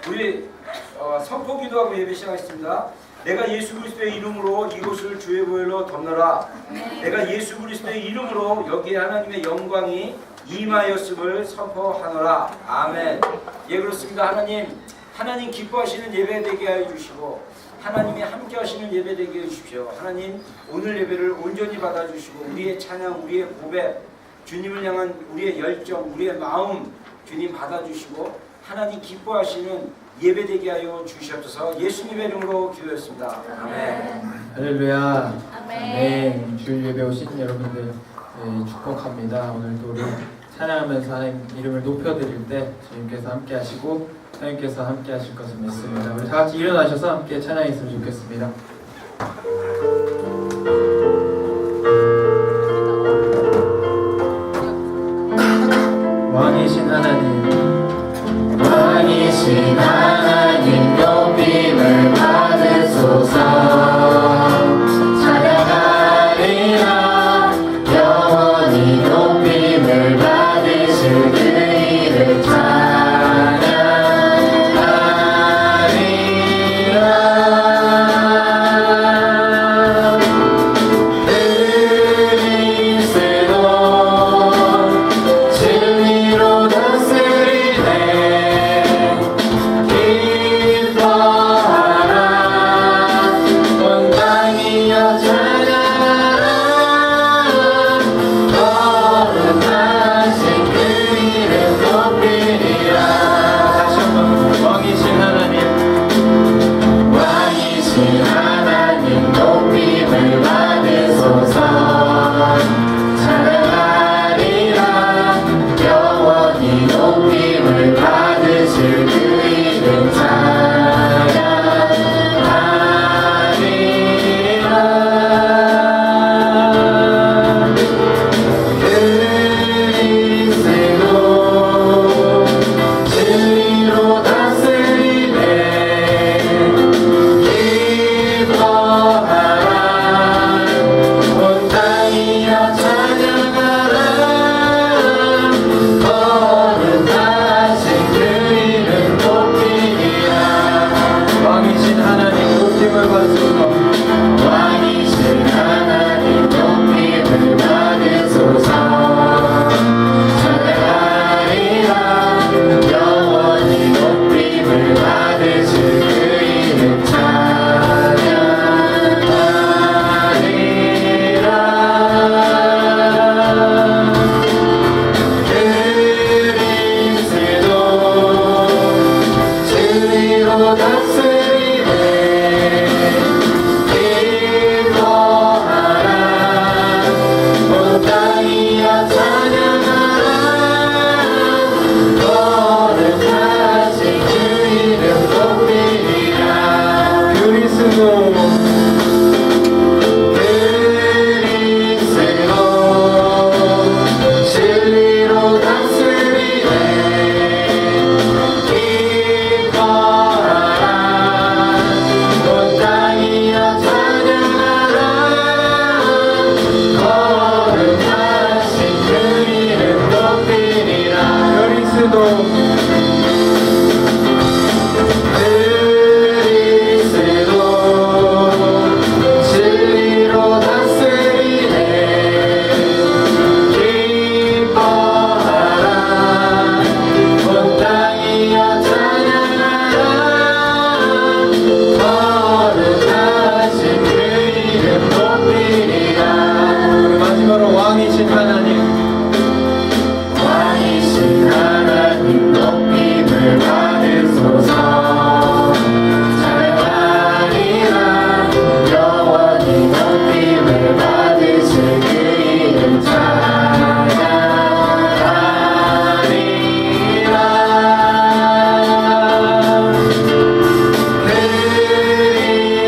우리 선포 기도하고 예배 시작하겠습니다. 내가 예수 그리스도의 이름으로 이곳을 주의 보혈로 덮노라. 내가 예수 그리스도의 이름으로 여기에 하나님의 영광이 임하였음을 선포하노라. 아멘. 예, 그렇습니다. 하나님 기뻐하시는 예배 되게 하여 주시고 하나님이 함께 하시는 예배 되게 해 주십시오. 하나님 오늘 예배를 온전히 받아주시고 우리의 찬양, 우리의 고백, 주님을 향한 우리의 열정, 우리의 마음 주님 받아주시고 하나님 기뻐하시는 예배 되게 하여 주시옵소서. 예수님의 이름으로 기도했습니다. 아멘. 할렐루야. 아멘. 주일 예배 오신 여러분들 축복합니다. 오늘도 우리 찬양하면서 하나님 이름을 높여드릴 때 주님께서 함께 하시고 하나님께서 함께 하실 것을 믿습니다. 우리 다 같이 일어나셔서 함께 찬양했으면 좋겠습니다. 왕이신 하나님, 왕이신 하나님 높임을 받으소서. 찬양하리라. 영원히 높임을 받으실 그 이름 찬양하리라. 그리스도 진리로 다스리네. 기뻐하라. 온 땅이여 찬양하라. 거룩하신 그 이름 높이리라. 다시 한번 왕이신 하나님, 왕이신 하나님 높임을 받으소서. 찬양하리라. 영원히 높임을 받으실 그 이름 찬양하리라. 그리스도 진리로 다스리네. 기뻐하라. 온 땅이여 찬양하라. 거룩하신 그 이름 높이리라. 왕이신 하나님 높임을 받으소서. 왕이신 하나님 높임을 받으소서. 찬양하리라. 영원히 높임을 받으실 그 이름 찬양하리라. 그리스도 진리로 다스리네. 기뻐하라. 온 땅이여 찬양하라. 거룩하신 그 이름 높이리라. 그리스도 진리로 다스리네. 기뻐하라. 온 땅이여 찬양하라. 거룩하신 그 이름 높이리라. 그리스도 진리로 다스리네. 기뻐하라. 온 땅이여 찬양하라. 거룩하신 그 이름 높이리라. 우리 마지막으로 왕이신 하나님, 왕이신 하나님 높임을 받으소서. 찬양하리라. 영원히 높임을 받으실 그 이름 찬양하리라.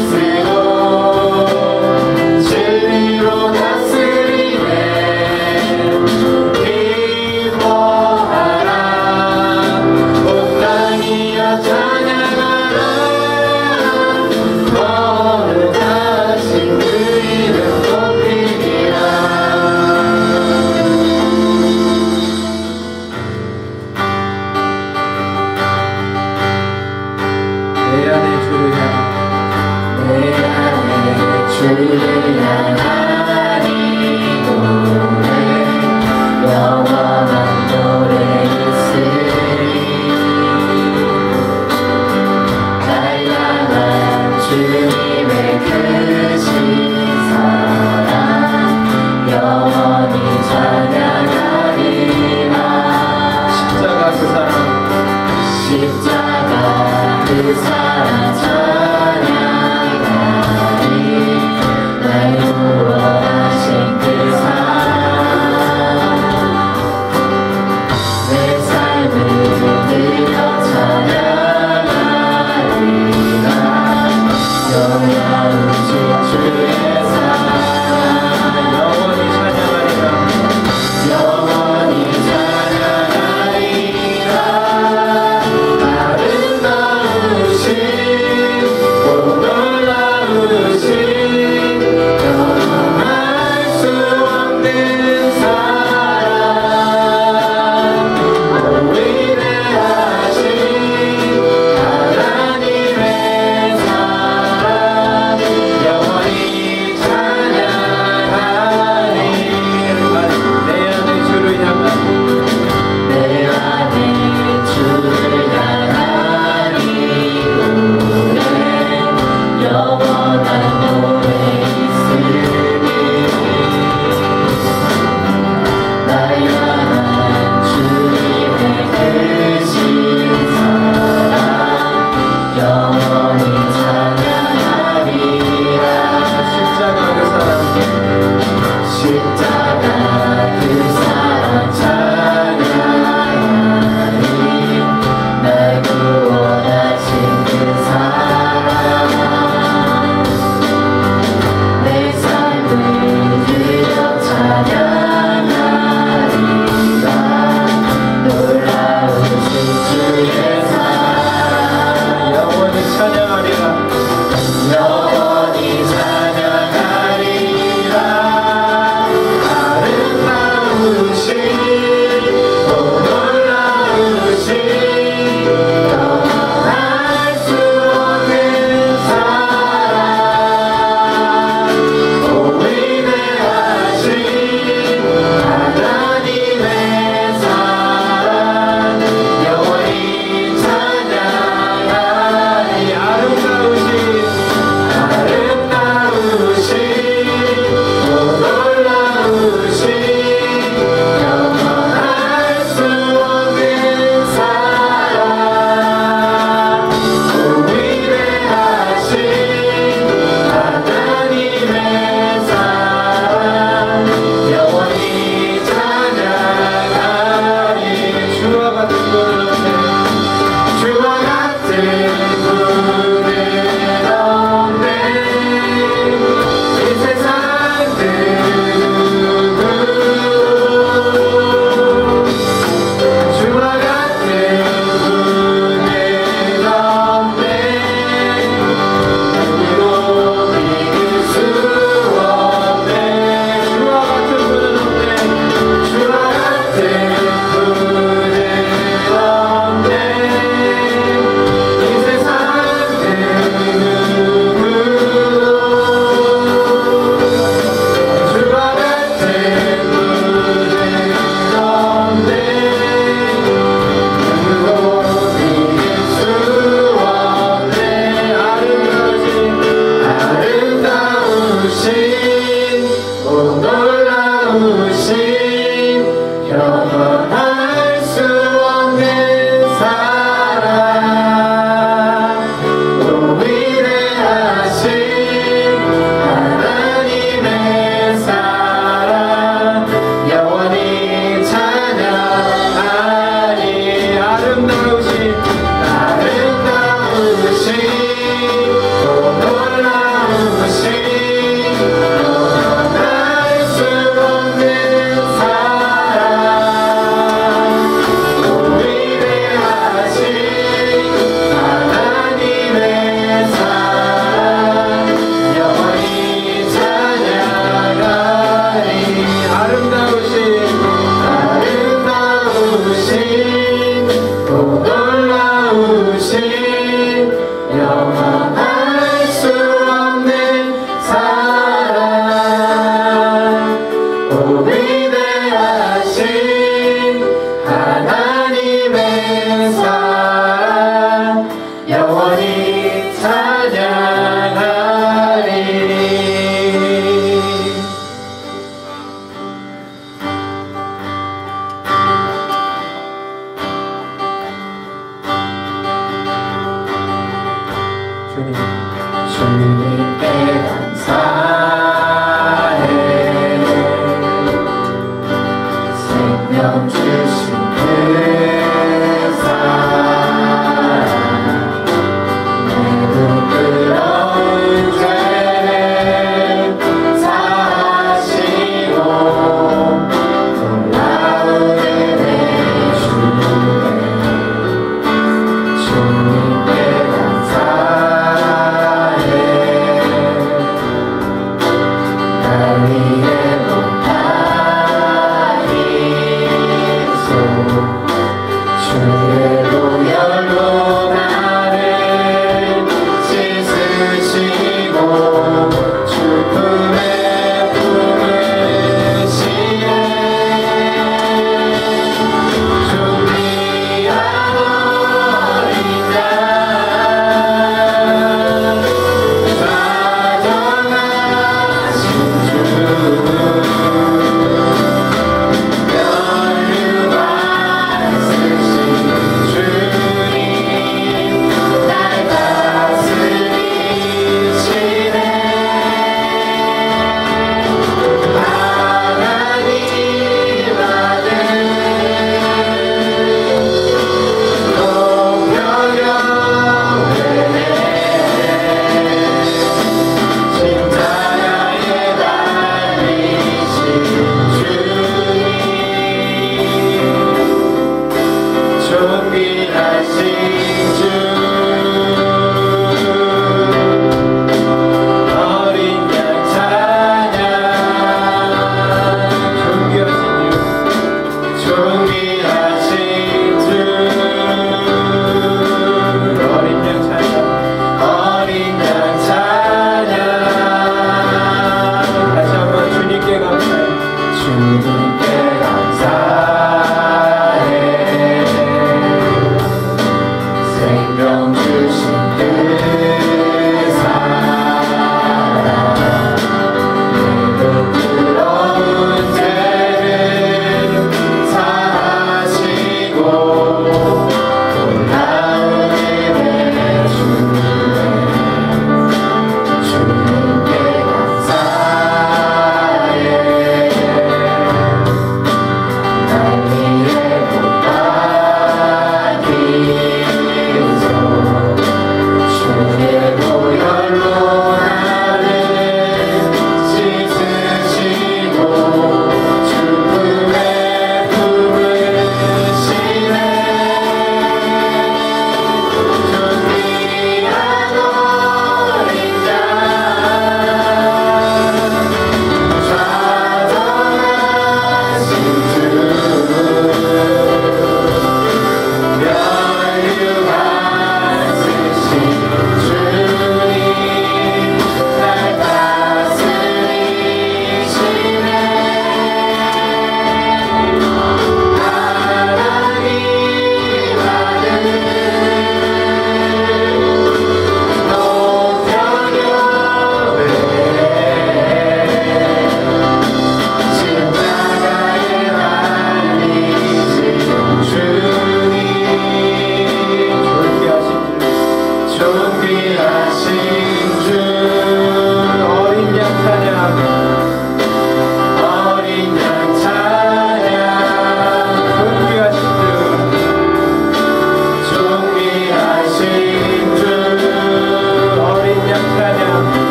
그리스도 진리로 다스리네. 기뻐하라. 온 땅이여 찬양 주를 향해 내 안에 주를 향하니 노래 영원한 노래 있으리 날 향한 주님의 크신 사랑 영원히 찬양하리라 십자가 그 사랑 십자가 그 사랑 찬양하리 날 구원하신 그 사랑 내 삶을 들여 찬양하리라 영원하신 주의 사랑 영원히 찬양하리라 영원히 찬양하리라 아름다우신 오 놀라우신 영원할 수 없는 사랑 오 위대하신 하나님의 사랑 영원히 찬양하리 내 안에 주를 향한 내 안에 주를 향하니 노래 영원한 노래 있으리 날 향한 주님의 크신 사랑 영원히 찬양하리라 십자가 그 사랑 십자가 그 사랑 찬양하리 날 구원하신 그 사랑 내 삶을 들여 찬양하리라 놀라우신 주의 사랑 영원히 찬양하리라 영원히 찬양하리라 아름다우신 오 놀라우신 영원할 수 없는 사랑 오 위대하신 하나님의 사랑 영원히 찬양하리 아름다우신 오 놀라우신 영원할 수 없는 사랑 오 위대하신 하나님의 사랑 영원히 찬양하리 주와 같은 분은 없네 주와 같은 분은 없네 이 세상 그 누구도 주와 같은 분은 없네 누구도 이길 수 없네 주와 같은 분은 없네 주와 같은 분은 없네 이 세상 그 누구도 주와 같은 분은 없네 누구도 이길 수 없네 아름다우신 오 놀라우신 영원할 수 없는 사랑 오 위대하신 하나님의 사랑 영원히 찬양하리 아름다우신 오 놀라우신 영원할 수 없는 사랑 오 위대하신 하나님의 사랑 영원히 찬양하리 아름다우신 오 놀라우신 영원 주님께 감사해 생명 주신 그 사랑 내 부끄러운 죄를 사하시고 놀라운 은혜 주님께 감사해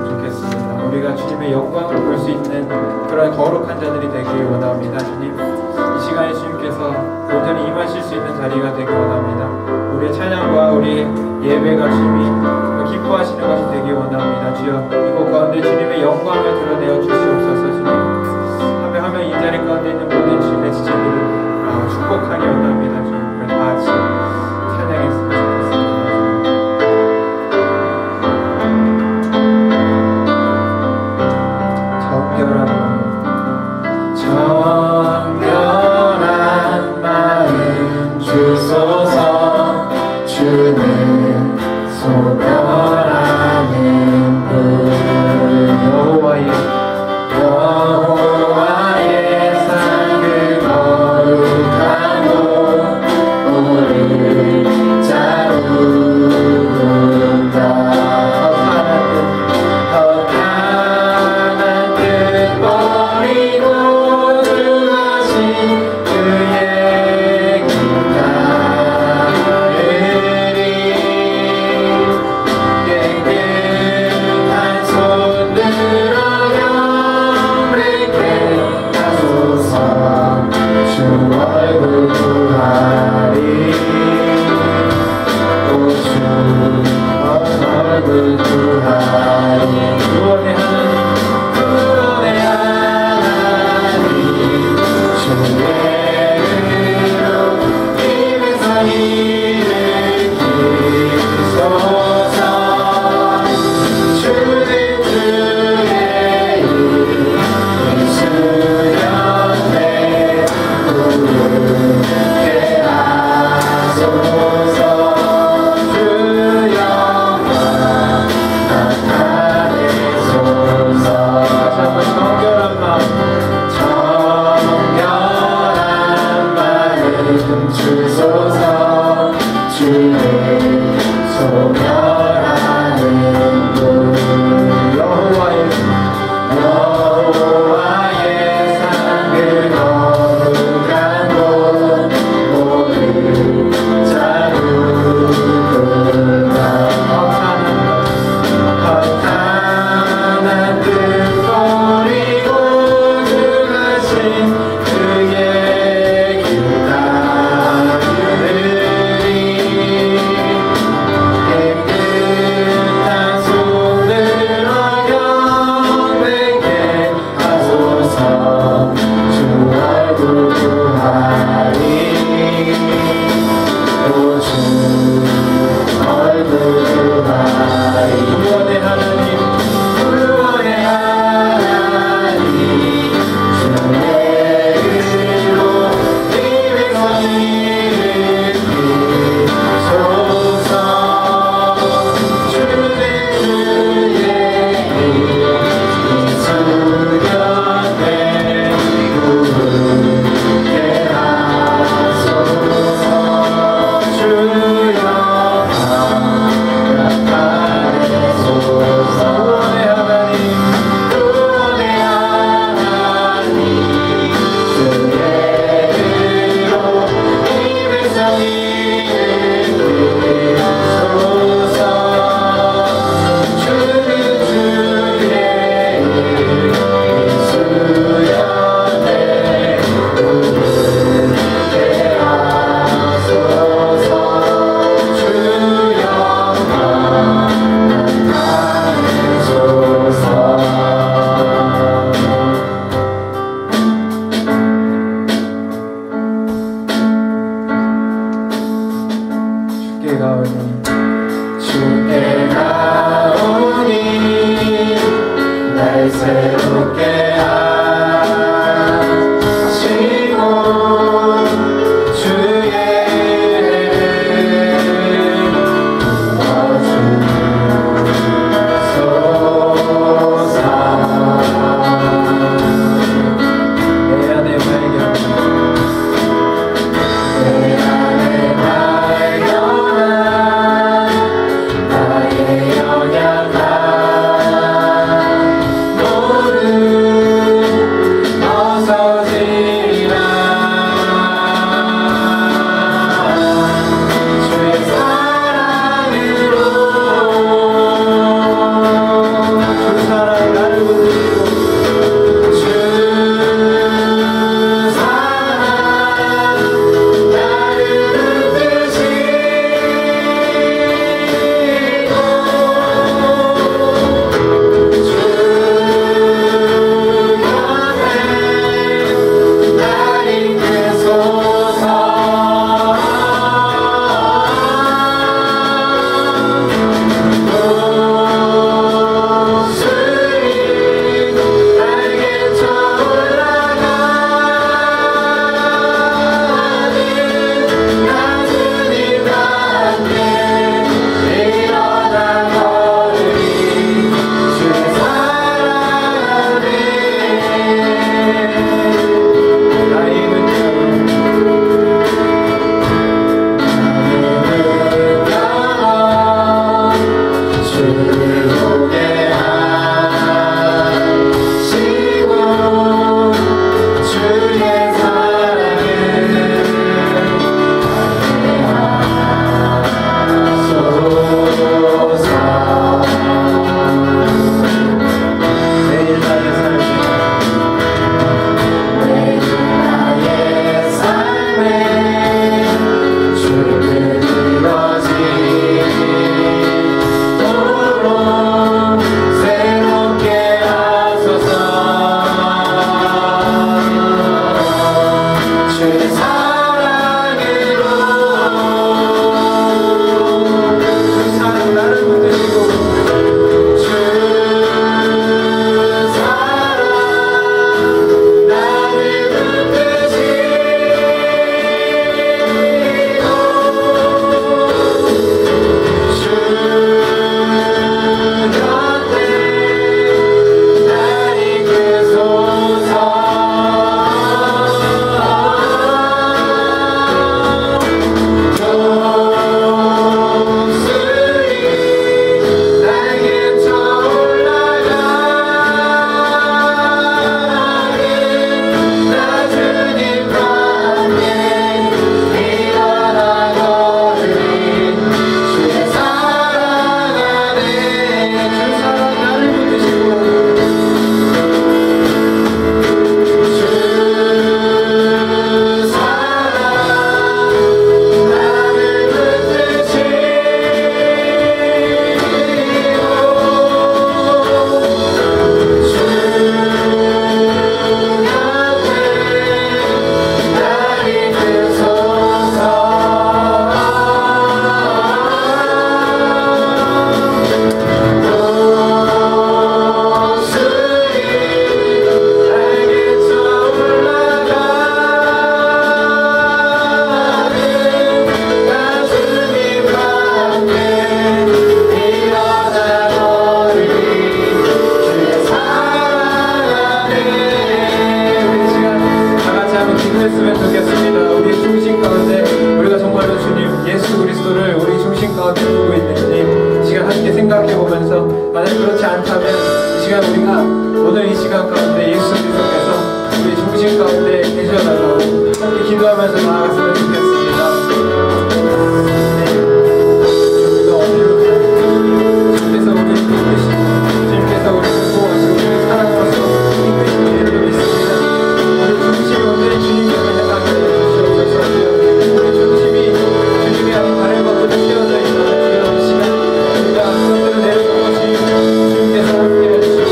좋겠습니다. 우리가 주님의 영광을 볼 수 있는 그런 거룩한 자들이 되길 원합니다. 주님, 이 시간에 주님께서 온전히 임하실 수 있는 자리가 되길 원합니다. 우리의 찬양과 우리의 예배가 주님이 기뻐하시는 것이 되길 원합니다. 주여, 이곳 가운데 주님의 영광을 드러내어 주시옵소서. 주님, 한 명 한 명 이 자리 가운데 있는 모든 주님의 지체들을 축복하기 원합니다. 주님, 우리 다 같이 찬양했으면 좋겠습니다. 정결한 마음 주소서. 주는 소멸하는 분. 여호와의 산 그 거룩한 곳 우리 자루다. 헛간한 뜻 버리고 주하신 그의 길 따르리. 깨끗한 손 들어 영백해 하소서. 주 얼굴 구하리. 오 주 얼굴 구하리. 구원의 하나님 주의 은혜로 입에서 일으키소서. 주는 주의 일 수련에 부르게 하소서. 주 영광 나타내소서. 다시 한번 정결한 마음 주소서. 주의 소멸하는 분. 여호와의 산 그 거룩한 곳 모두 자루구나. 허탄한 뜻 버리고 주가신 그의 길 따르리. 깨끗한 손으로 영백해 하소서. 주 얼굴 구하리. 오 주 얼굴 구하리. 구원의 하나님 주의 은혜로 입에서 일으키소서. 주는 주의 일 수련에 부르게 하소서. 주 영광 나타내소서. 구원의 하나님 주의 은혜로 입에서 일으키소서. 주는 주의 일 수련에 부르게 하소서. 주 영광 나타내소서. 주께 가오니 주께 가오니 날 새롭게 하시고 주의 은혜를 부어주소서. 내 안에 발견한 나의 연약한 모든 이 시간 우리가 오늘 이 시간 가운데 예수 그리스도께서 우리 중심 가운데 계셔달라고 함께 기도하면서 나아갔으면 좋겠습니다. 우리가 어디로 가는지 주님께서 우리를 이끄시고 주님께서 우리를 보호하시고 우리를 사랑하셔서 이끄시는 일을 믿습니다. 우리 중심이 오늘 주님께서 향하게 해주시옵소서. 우리 중심이 주님이 아닌 다른 것들을 채워져 있는 지금 이 시간 우리가 그것들을 내려놓고 주님께서 함께 해주시고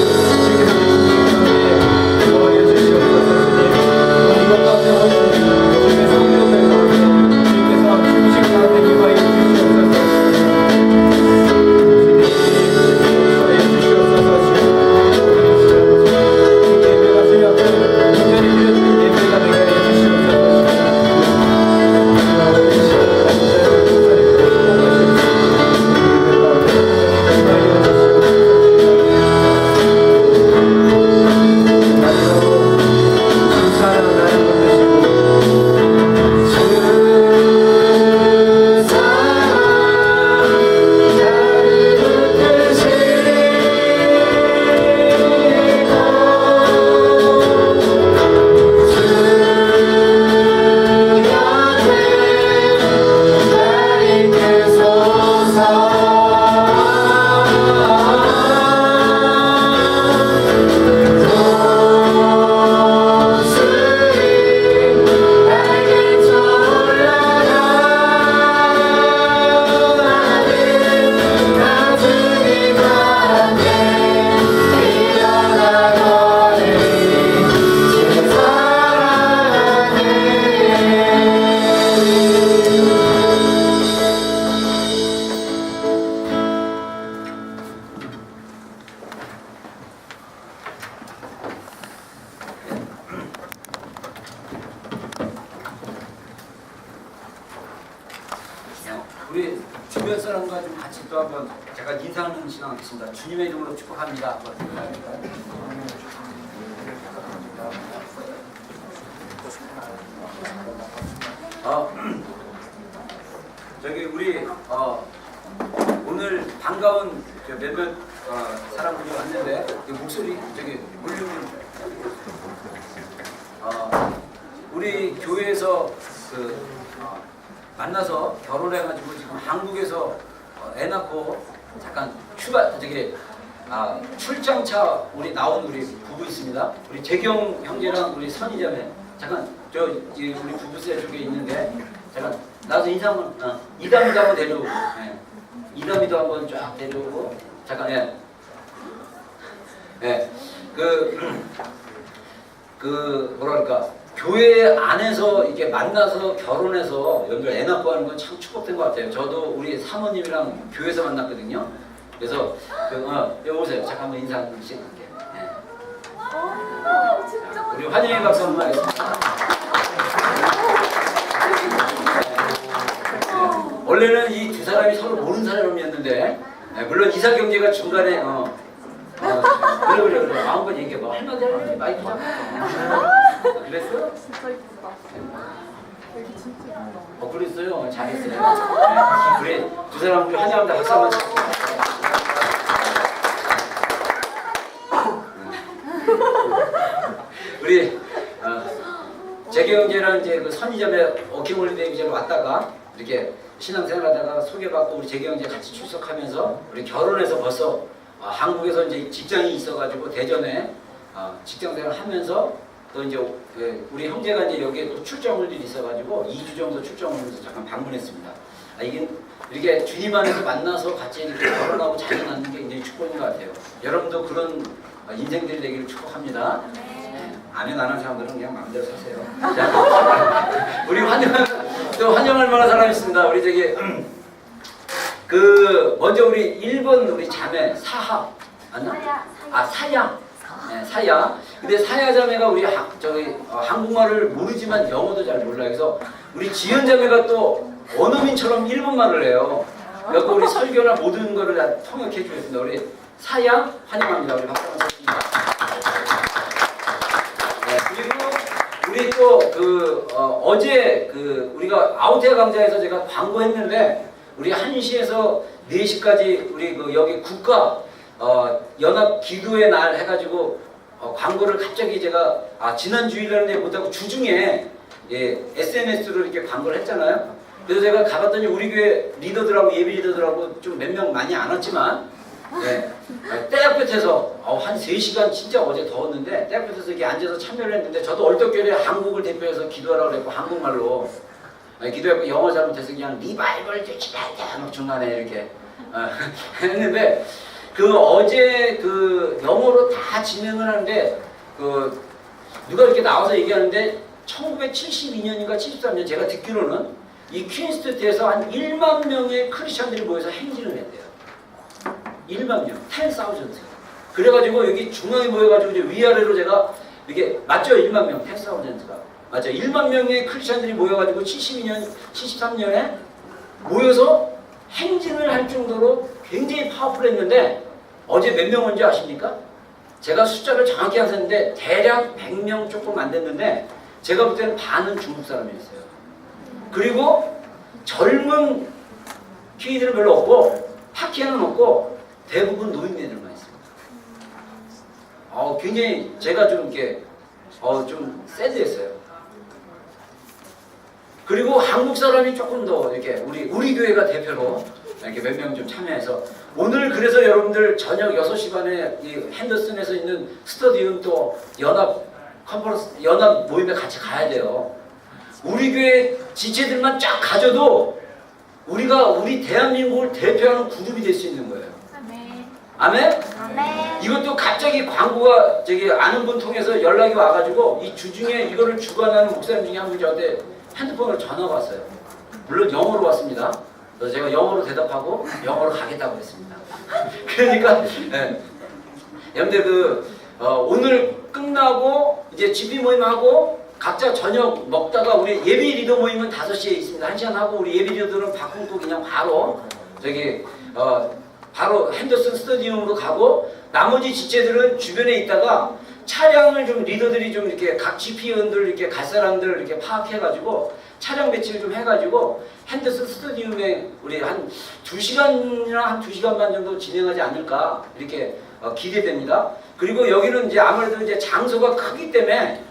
주님께서 우리 중심 가운데 거하게 해주시옵소서. 주님 이것 가운데 오신 주님의 성령을 가운데 주님께서 중심 가운데 임하여 주시옵소서. 우리 주변 사람과 좀 같이 또 한번 제가 인사하는 시간 하겠습니다. 주님의 이름으로 축복합니다. 저기 우리 오늘 반가운 몇몇 사람들이 왔는데 목소리 저기 볼륨 우리 교회에서 만나서 결혼해가지고 지금 한국에서 애 낳고 잠깐 출장차 우리 나온 우리 부부 있습니다. 우리 재경 형제랑 우리 선이자매 잠깐 우리 부부세 쪽에 있는데 잠깐 나도 인사 한번 이담이도 한번 데려오고 이담이도 한번 쫙 데려오고 잠깐 뭐랄까 교회 안에서 이렇게 만나서 결혼해서 여기 애 낳고 하는 건 참 축복된 것 같아요. 저도 우리 사모님이랑 교회에서 만났거든요. 그래서 여기 오세요. 잠깐 한번 인사 한번 시작할게요. 우리 환영의 박수 한번 하겠습니다. 원래는 이 두 사람이 서로 모르는 사람이었는데 물론 이사 경제가 중간에 그래 마음껏 얘기해봐. 할머니 마이크 잡고 그랬어? 진짜 이쁘다. 여기 진짜 이쁘다. 그랬어요. 잘했어요. 우리 두 사람 우리 환영합니다. 박수 한번 치고. 우리 재경제랑 이제 그 선이점에 워킹홀리데이 왔다가 이렇게 신앙생활하다가 소개받고 우리 재경제 같이 출석하면서 우리 결혼해서 벌써 한국에서 이제 직장이 있어가지고 대전에 직장생활 하면서 또 이제 우리 형제가 이제 여기에 또 출장 올 일이 있어가지고 2주 정도 출장 오면서 잠깐 방문했습니다. 이게 이렇게 주님 안에서 만나서 같이 이렇게 결혼하고 자녀 낳는 게 굉장히 축복인 것 같아요. 여러분도 그런 인생들이 되기를 축복합니다. 아멘 안 하는 사람들은 그냥 마음대로 사세요. 자, 우리 환영할 만한 사람이 있습니다. 우리 저기 먼저 우리 1번 우리 자매 사하 맞나? 사야. 네, 사야. 근데 사야 자매가 우리 한국말을 모르지만 영어도 잘 몰라요. 그래서 우리 지연 자매가 또 원어민처럼 일본말을 해요. 그래서 우리 설교나 모든 거를 다 통역해 주셨습니다. 우리 사야 환영합니다. 우리 박수 한번 칩니다. 네, 그리고 우리 또 어제 우리가 아우테아 강좌에서 제가 광고했는데 우리 1시에서 4시까지 우리 여기 국가 연합 기도의 날 해가지고 광고를 갑자기 제가 지난 주일날에 못하고 주중에 SNS로 이렇게 광고를 했잖아요. 그래서 제가 가봤더니 우리 교회 리더들하고 예비 리더들하고 좀 몇 명 많이 안 왔지만 떼약볕에서 한 3시간 진짜 어제 더웠는데 떼약볕에서 이렇게 앉아서 참여를 했는데 저도 얼떨결에 한국을 대표해서 기도하라고 그랬고 한국말로 기도했고 영어 잘못해서 그냥 리바이벌 주치라이다 막 중간에 이렇게 했는데 그 어제 그 영어로 다 진행을 하는데 그 누가 이렇게 나와서 얘기하는데 1972년인가 73년 제가 듣기로는 이 퀸스트에서 한 1만 명의 크리스천들이 모여서 행진을 했대요. 1만 명, 10,000. 그래가지고 여기 중앙에 모여가지고 이제 위아래로 제가 이게 맞죠? 1만 명, 10,000가 맞죠? 1만 명의 크리스천들이 모여가지고 72년, 73년에 모여서 행진을 할 정도로 굉장히 파워풀했는데 어제 몇 명 온지 아십니까? 제가 숫자를 정확히 안 셌는데 대략 100명 조금 안 됐는데 제가 볼 때는 반은 중국 사람이었어요. 그리고 젊은 키들은 별로 없고 하키는 없고 대부분 노인네들만 있습니다. 굉장히 제가 좀 이렇게 좀 새드했어요. 그리고 한국 사람이 조금 더 이렇게 우리 교회가 대표로 이렇게 몇 명 좀 참여해서 오늘 그래서 여러분들 저녁 6시 반에 이 핸더슨에서 있는 스터디움 또 연합 모임에 같이 가야 돼요. 우리 교회 지체들만 쫙 가져도 우리가 우리 대한민국을 대표하는 그룹이 될 수 있는 거예요. 아멘? 아멘. 이것도 갑자기 광고가 저기 아는 분 통해서 연락이 와가지고 이 주중에 이거를 주관하는 목사님 중에 한 분이 저한테 핸드폰으로 전화가 왔어요. 물론 영어로 왔습니다. 그래서 제가 영어로 대답하고 영어로 가겠다고 했습니다. 그러니까 여러분들 오늘 끝나고 이제 집이 모임하고 각자 저녁 먹다가 우리 예비 리더 모임은 5시에 있습니다. 1시간 하고 우리 예비 리더들은 밥 끊고 그냥 바로 바로 핸더슨 스타디움으로 가고 나머지 지체들은 주변에 있다가 차량을 좀 리더들이 좀 이렇게 각 GP원들 이렇게 갈 사람들 이렇게 파악해가지고 차량 배치를 좀 해가지고 핸더슨 스타디움에 우리 한 2시간이나 한 2시간 반 정도 진행하지 않을까 이렇게 기대됩니다. 그리고 여기는 이제 아무래도 이제 장소가 크기 때문에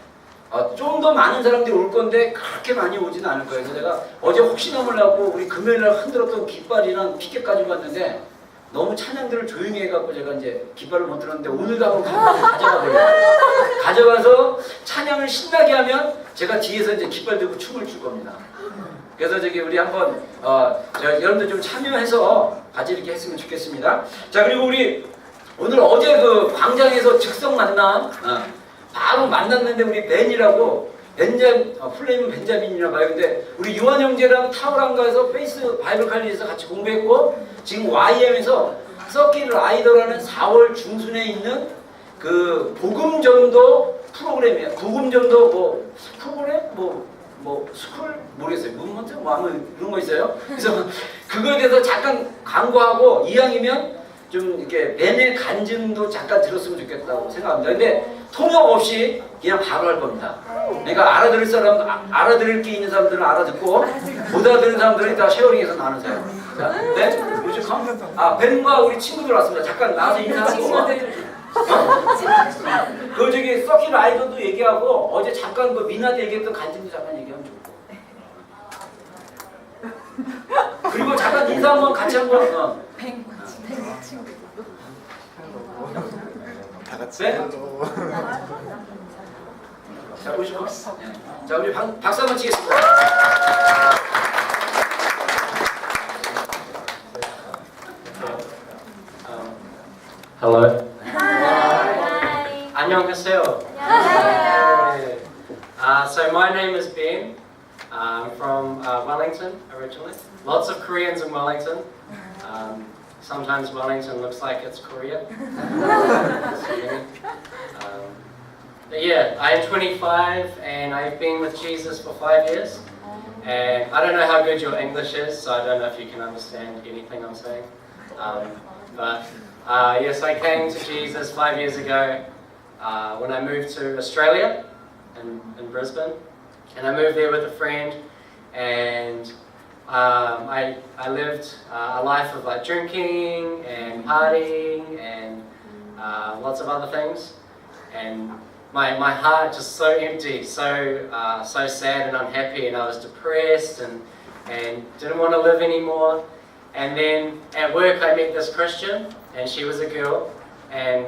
좀 더 많은 사람들이 올 건데 그렇게 많이 오지는 않을 거예요. 그래서 제가 어제 혹시나 몰라고 우리 금요일날 흔들었던 깃발이랑 피켓 가지고 왔는데 너무 찬양들을 조용히 해갖고 제가 이제 깃발을 못 들었는데 오늘도 한번 가져가 버려요. 가져가서 찬양을 신나게 하면 제가 뒤에서 이제 깃발 들고 춤을 출 겁니다. 그래서 우리 한번 여러분들 좀 참여해서 같이 이렇게 했으면 좋겠습니다. 자, 그리고 우리 오늘 어제 그 광장에서 즉석 만남 바로 만났는데 우리 벤이라고 플레임 벤자민이라고 봐요. 근데 우리 유한 형제랑 타오랑가에서 페이스 바이블 칼리에서 같이 공부했고 지금 YM에서 서킷 라이더라는 4월 중순에 있는 그 복음전도 프로그램이에요. 복음전도 프로그램 스쿨 모르겠어요. 무브먼트 아무 이런 거 있어요. 그래서 그거에 대해서 잠깐 광고하고 이왕이면 좀 이렇게 벤의 간증도 잠깐 들었으면 좋겠다고 생각합니다. 근데 통역 없이 그냥 바로 할 겁니다. 그러니까 알아들을 게 있는 사람들은 알아듣고 못 알아듣는 사람들은 이따 쉐어링해서 나누세요. 자, 네? 벤과 우리 친구들 왔습니다. 잠깐 나와서 인사하고. 그 서킷 라이더도 얘기하고 어제 잠깐 그 미나한테 얘기했던 간증도 잠깐 얘기하면 좋고. 그리고 잠깐 인사 한번 같이 한번. 다 같이. 네? 자, 보시고. 자, 우리 박수 한번 치겠습니다. Hello. Hi. 안녕하세요. 안녕하세요. So my name is Ben. I'm from Wellington originally. Lots of Koreans in Wellington. Sometimes Wellington looks like it's Korea. But yeah, I'm 25 and I've been with Jesus for 5 years. And I don't know how good your English is, so I don't know if you can understand anything I'm saying. But yes, I came to Jesus 5 years ago when I moved to Australia in Brisbane. And I moved there with a friend, and I lived a life of like drinking and partying and lots of other things, and my heart just so empty, so sad and unhappy, and I was depressed and didn't want to live anymore. And then at work I met this Christian, and she was a girl, and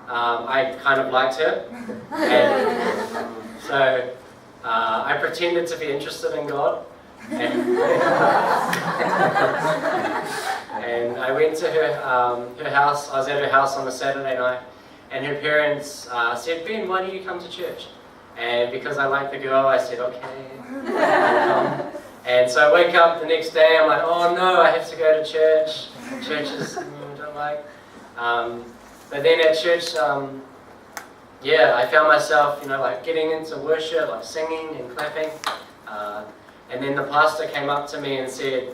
I kind of liked her, and so I pretended to be interested in God, and I went to her house. I was at her house on a Saturday night, and her parents said, "Ben, why don't you come to church?" And because I liked the girl, I said, "Okay, I'll come." And so I wake up the next day, I'm like, "Oh no, I have to go to church. Church is, I don't like." But then at church, I found myself, like getting into worship, like singing and clapping. And then the pastor came up to me and said,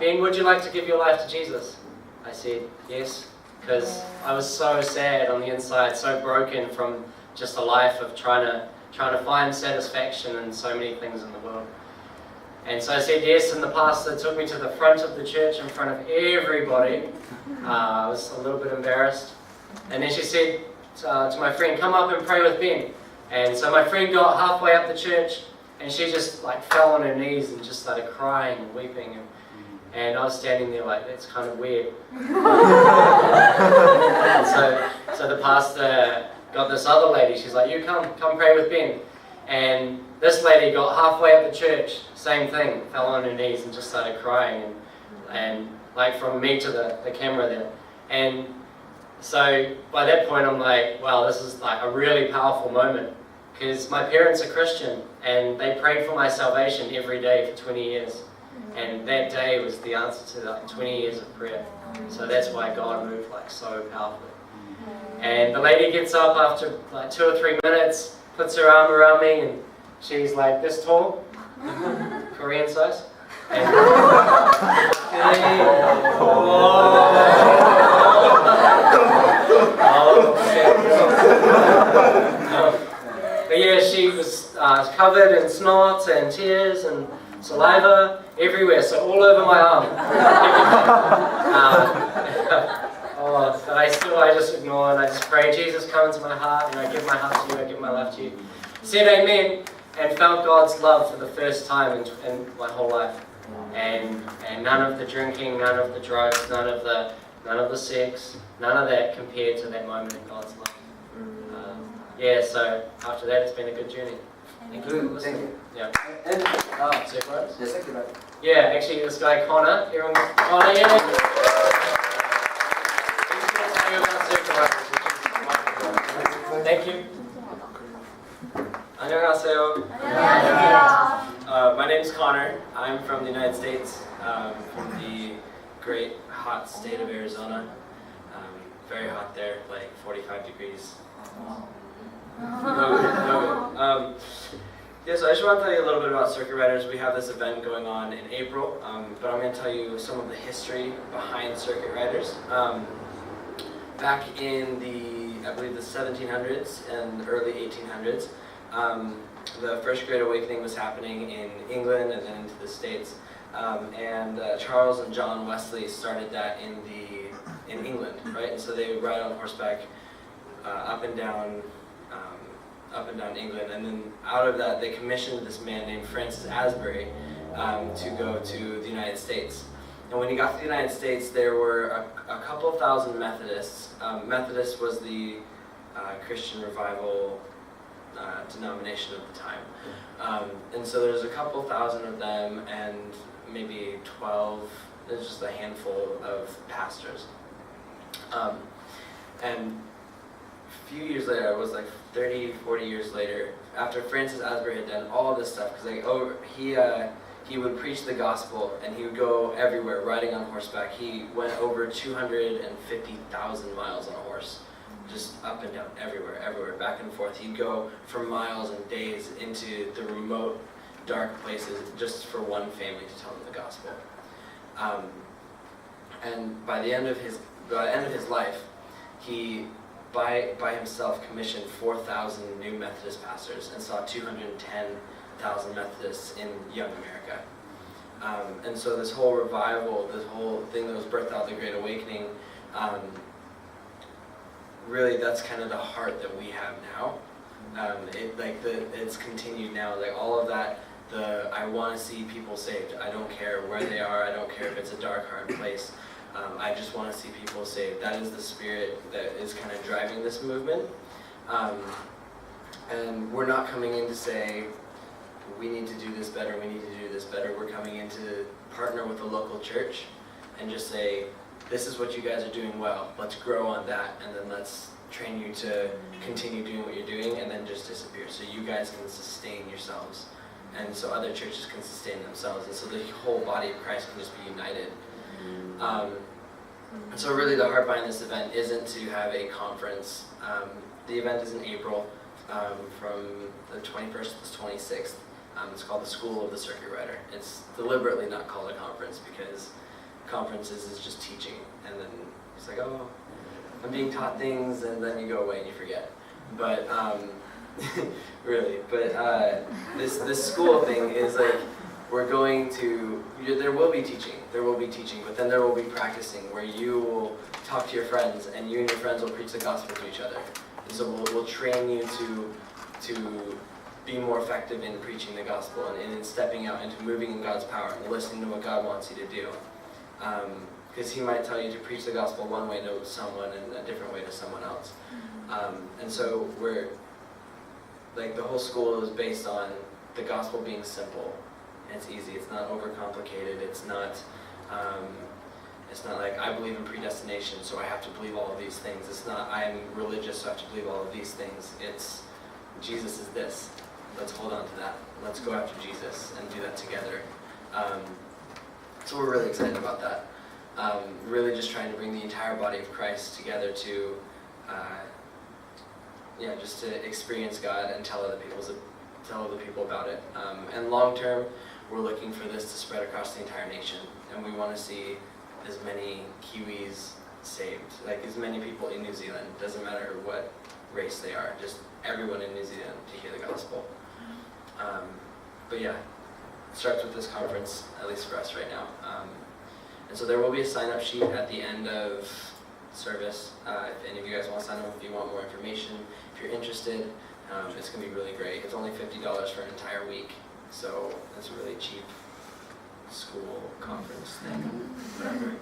"Ben, would you like to give your life to Jesus?" I said, "Yes," because I was so sad on the inside, so broken from just a life of trying to find satisfaction in so many things in the world. And so I said yes, and the pastor took me to the front of the church in front of everybody. I was a little bit embarrassed. And then she said to my friend, "Come up and pray with Ben." And so my friend got halfway up the church, and she just like fell on her knees and just started crying and weeping. And I was standing there like, that's kind of weird. And so the pastor got this other lady, she's like, "You come pray with Ben." And this lady got halfway up the church, same thing, fell on her knees and just started crying, and like from me to the camera there. And so by that point I'm like, wow, this is like a really powerful moment, because my parents are Christian and they prayed for my salvation every day for 20 years. And that day was the answer to like 20 years of prayer. So that's why God moved like so powerfully. And the lady gets up after like 2 or 3 minutes, puts her arm around me, and she's like this tall, Korean size. And but yeah, she was covered in snot and tears and saliva everywhere, so all over my arm. But I just ignore and I just pray, "Jesus, come into my heart, and I give my heart to you, I give my life to you." Said amen, and felt God's love for the first time in my whole life. And none of the drinking, none of the drugs, none of the sex, none of that compared to that moment in God's love. So after that, it's been a good journey. Thank you for Thank listening. you. Yeah. And Circle Riders? yes, thank you. Yeah, actually, this guy Connor, everyone, Connor, yeah. He's going to tell you about Circle Riders, which is wonderful. Thank you. 안녕하세요. 안녕하세요. My name's Connor. I'm from the United States, from the great hot state of Arizona. Very hot there, like 45 degrees. So I just want to tell you a little bit about Circuit Riders. We have this event going on in April, but I'm going to tell you some of the history behind Circuit Riders. Back in I believe the 1700s and early 1800s, the First Great Awakening was happening in England and then into the States. Charles and John Wesley started that in England, right? And so they would ride on horseback up and down England, and then out of that they commissioned this man named Francis Asbury to go to the United States. And when he got to the United States, there were a couple thousand Methodists. Methodist was the Christian revival denomination of the time. And so there's a couple thousand of them, and maybe 12, there's just a handful of pastors. And a few years later, it was like 30, 40 years later, after Francis Asbury had done all this stuff, because he would preach the gospel and he would go everywhere riding on horseback. He went over 250,000 miles on a horse, just up and down, everywhere, back and forth. He'd go for miles and days into the remote, dark places just for one family to tell them the gospel. And by the end of his life, he by himself commissioned 4,000 new Methodist pastors and saw 210,000 Methodists in young America. And so this whole revival, this whole thing that was birthed out of the Great Awakening, really that's kind of the heart that we have now. It's continued now. Like all of that, I want to see people saved. I don't care where they are. I don't care if it's a dark, hard place. I just want to see people saved. That is the spirit that is kind of driving this movement. And we're not coming in to say, we need to do this better, we need to do this better. We're coming in to partner with the local church and just say, this is what you guys are doing well. Let's grow on that, and then let's train you to continue doing what you're doing and then just disappear. So you guys can sustain yourselves. And so other churches can sustain themselves. And so the whole body of Christ can just be united. And so really the heart behind this event isn't to have a conference. The event is in April from the 21st to the 26th. It's called the School of the Circuit Rider. It's deliberately not called a conference because conferences is just teaching. And then it's like, oh, I'm being taught things, and then you go away and you forget. But really, but this school thing is like, we're going to, there will be teaching, but then there will be practicing where you will talk to your friends and you and your friends will preach the gospel to each other. And so we'll train you to be more effective in preaching the gospel and in stepping out into moving in God's power and listening to what God wants you to do. Because He might tell you to preach the gospel one way to someone and a different way to someone else. And so like the whole school is based on the gospel being simple. And it's easy. It's not overcomplicated. It's not like I believe in predestination, so I have to believe all of these things. It's not I am religious, so I have to believe all of these things. It's Jesus is this. Let's hold on to that. Let's go after Jesus and do that together. So we're really excited about that. Really just trying to bring the entire body of Christ together to, just to experience God and tell other people about it. And long term, we're looking for this to spread across the entire nation, and we want to see as many Kiwis saved, like as many people in New Zealand. Doesn't matter what race they are, just everyone in New Zealand to hear the gospel. But yeah, it starts with this conference, at least for us right now. And so there will be a sign-up sheet at the end of service. If any of you guys want to sign up, if you want more information, if you're interested, it's going to be really great. It's only $50 for an entire week, so it's a really cheap school conference thing, whatever.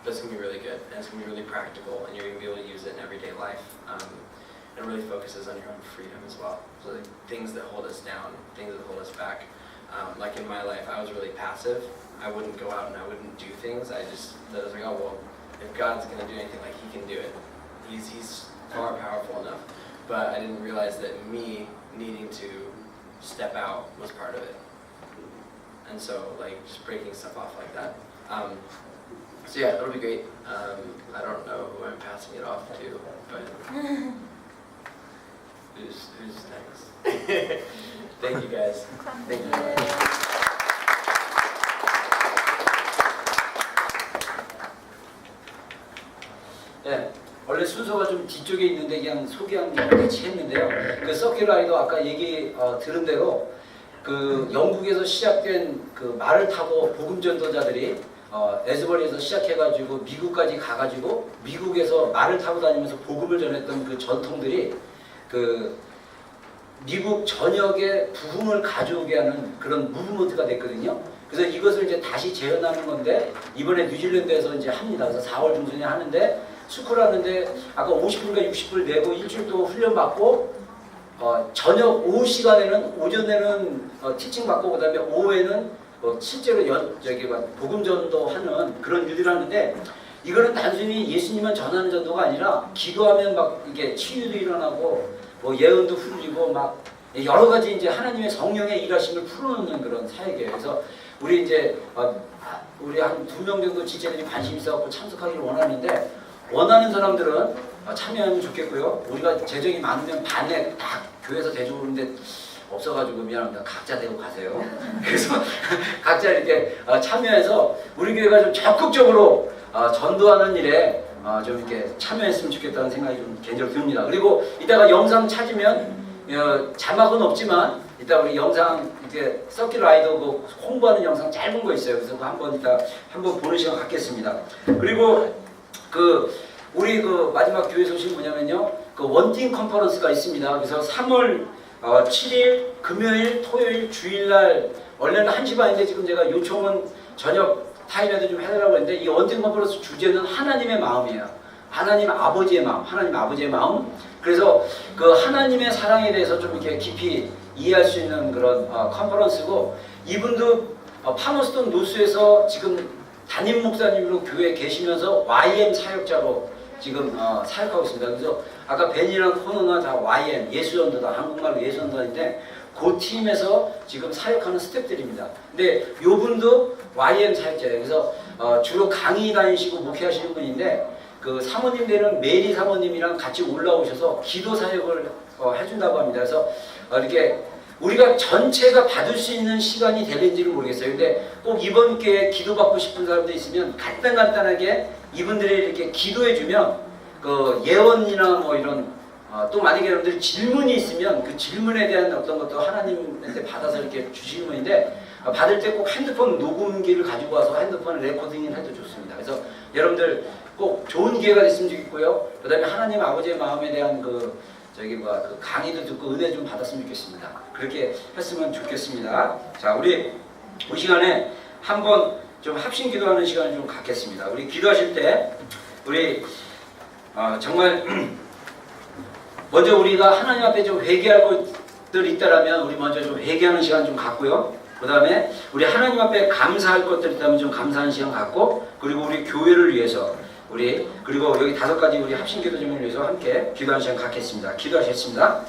But it's going to be really good, and it's going to be really practical, and you're going to be able to use it in everyday life. It really focuses on your own freedom as well. So like, things that hold us down, things that hold us back. Like in my life, I was really passive. I wouldn't go out and I wouldn't do things. I was like, oh well, if God's going to do anything, like He can do it. He's far powerful enough. But I didn't realize that me needing to step out was part of it. And so like just breaking stuff off like that. So yeah, it'll be great. I don't know who I'm passing it off to, but who's next? Thank you guys. Thank you. 네, 원래 순서가 좀 뒤쪽에 있는데 그냥 소개한 게 같이 했는데요. 그 서큘라이도 아까 얘기 들은 대로 그 영국에서 시작된 그 말을 타고 복음 전도자들이 에즈버리에서 시작해가지고 미국까지 가가지고 미국에서 말을 타고 다니면서 복음을 전했던 그 전통들이 그 미국 전역에 부흥을 가져오게 하는 그런 무브먼트가 됐거든요. 그래서 이것을 이제 다시 재현하는 건데 이번에 뉴질랜드에서 이제 합니다. 그래서 4월 중순에 하는데 스쿨하는데 아까 50불과 60불 내고 일주일 동안 훈련받고 저녁 오후 시간에는 오전에는 티칭 받고 그다음에 오후에는 실제로 복음 전도하는 그런 일들을 하는데 이거는 단순히 예수님만 전하는 전도가 아니라 기도하면 막 이게 치유도 일어나고 뭐 예언도 풀리고 막 여러 가지 이제 하나님의 성령의 일하심을 풀어놓는 그런 사역이에요. 그래서 우리 이제 우리 한 2명 정도 지체들이 관심 있어갖고 참석하기를 원하는데 원하는 사람들은 참여하면 좋겠고요. 우리가 재정이 많으면 반에 딱 교회에서 대주는데 없어가지고 미안합니다. 각자 대고 가세요. 그래서 각자 이렇게 참여해서 우리 교회가 좀 적극적으로 전도하는 일에 좀 이렇게 참여했으면 좋겠다는 생각이 좀 개인적으로 듭니다. 그리고 이따가 영상 찾으면 자막은 없지만 이따 우리 영상 이제 서킷 라이더 그 홍보하는 영상 짧은 거 있어요. 그래서 한번 이따 한번 보는 시간 갖겠습니다. 그리고 그 우리 그 마지막 교회 소식 뭐냐면요. 그 원팅 컨퍼런스가 있습니다. 그래서 3월 7일 금요일, 토요일, 주일날 원래는 1시 반인데 지금 제가 요청은 저녁 타임에도 좀 해달라고 했는데 이 원팅 컨퍼런스 주제는 하나님의 마음이에요. 하나님 아버지의 마음, 하나님 아버지의 마음. 그래서 그 하나님의 사랑에 대해서 좀 이렇게 깊이 이해할 수 있는 그런 컨퍼런스고 이분도 파머스톤 노스에서 지금 담임 목사님으로 교회에 계시면서 YM 사역자로 지금 사역하고 있습니다. 그래서 아까 벤이랑 코너나 다 YM 예수전도다 한국말로 예수전도인데 그 팀에서 지금 사역하는 스태프들입니다. 근데 요분도 YM 사역자예요. 그래서 주로 강의 다니시고 목회하시는 분인데 그 사모님 되는 메리 사모님이랑 같이 올라오셔서 기도 사역을 해준다고 합니다. 그래서 이렇게 우리가 전체가 받을 수 있는 시간이 될는지는 모르겠어요. 근데 꼭 이번 기회에 기도받고 싶은 사람들 있으면 간단하게 이분들이 이렇게 기도해주면 그 예언이나 뭐 이런 또 만약에 여러분들이 질문이 있으면 그 질문에 대한 어떤 것도 하나님한테 받아서 이렇게 주시는 분인데 받을 때 꼭 핸드폰 녹음기를 가지고 와서 핸드폰 레코딩을 해도 좋습니다. 그래서 여러분들 꼭 좋은 기회가 됐으면 좋겠고요. 그 다음에 하나님 아버지의 마음에 대한 그 강의도 듣고 은혜 좀 받았으면 좋겠습니다. 그렇게 했으면 좋겠습니다. 자, 우리 이 시간에 한번 좀 합심 기도하는 시간을 좀 갖겠습니다. 우리 기도하실 때 우리 정말 먼저 우리가 하나님 앞에 좀 회개할 것들이 있다라면 우리 먼저 좀 회개하는 시간 좀 갖고요. 그 다음에 우리 하나님 앞에 감사할 것들이 있다면 좀 감사하는 시간 갖고 그리고 우리 교회를 위해서 그리고 여기 5가지 우리 합심기도 점을 위해서 함께 기도하는 시간 갖겠습니다. 기도하셨습니다.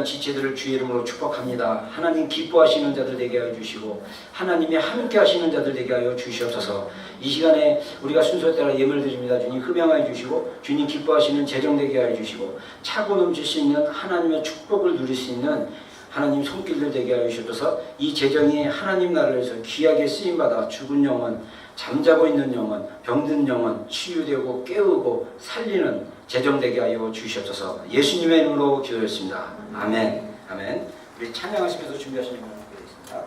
지체들을 주의 이름으로 축복합니다. 하나님 기뻐하시는 자들 되게 하여 주시고 하나님이 함께 하시는 자들 되게 하여 주시옵소서. 이 시간에 우리가 순서에 따라 예물 드립니다. 주님 흠양하여 주시고 주님 기뻐하시는 재정 되게 하여 주시고 차고 넘칠 수 있는 하나님의 축복을 누릴 수 있는 하나님 손길들 되게 하여 주셔서 이 재정이 하나님 나라에서 귀하게 쓰임받아 죽은 영혼, 잠자고 있는 영혼, 병든 영혼 치유되고 깨우고 살리는 재정 되게 하여 주시옵소서. 예수님의 이름으로 기도했습니다. 아멘. 아멘. 우리 찬양하시면서 준비하시는 분 되겠습니다.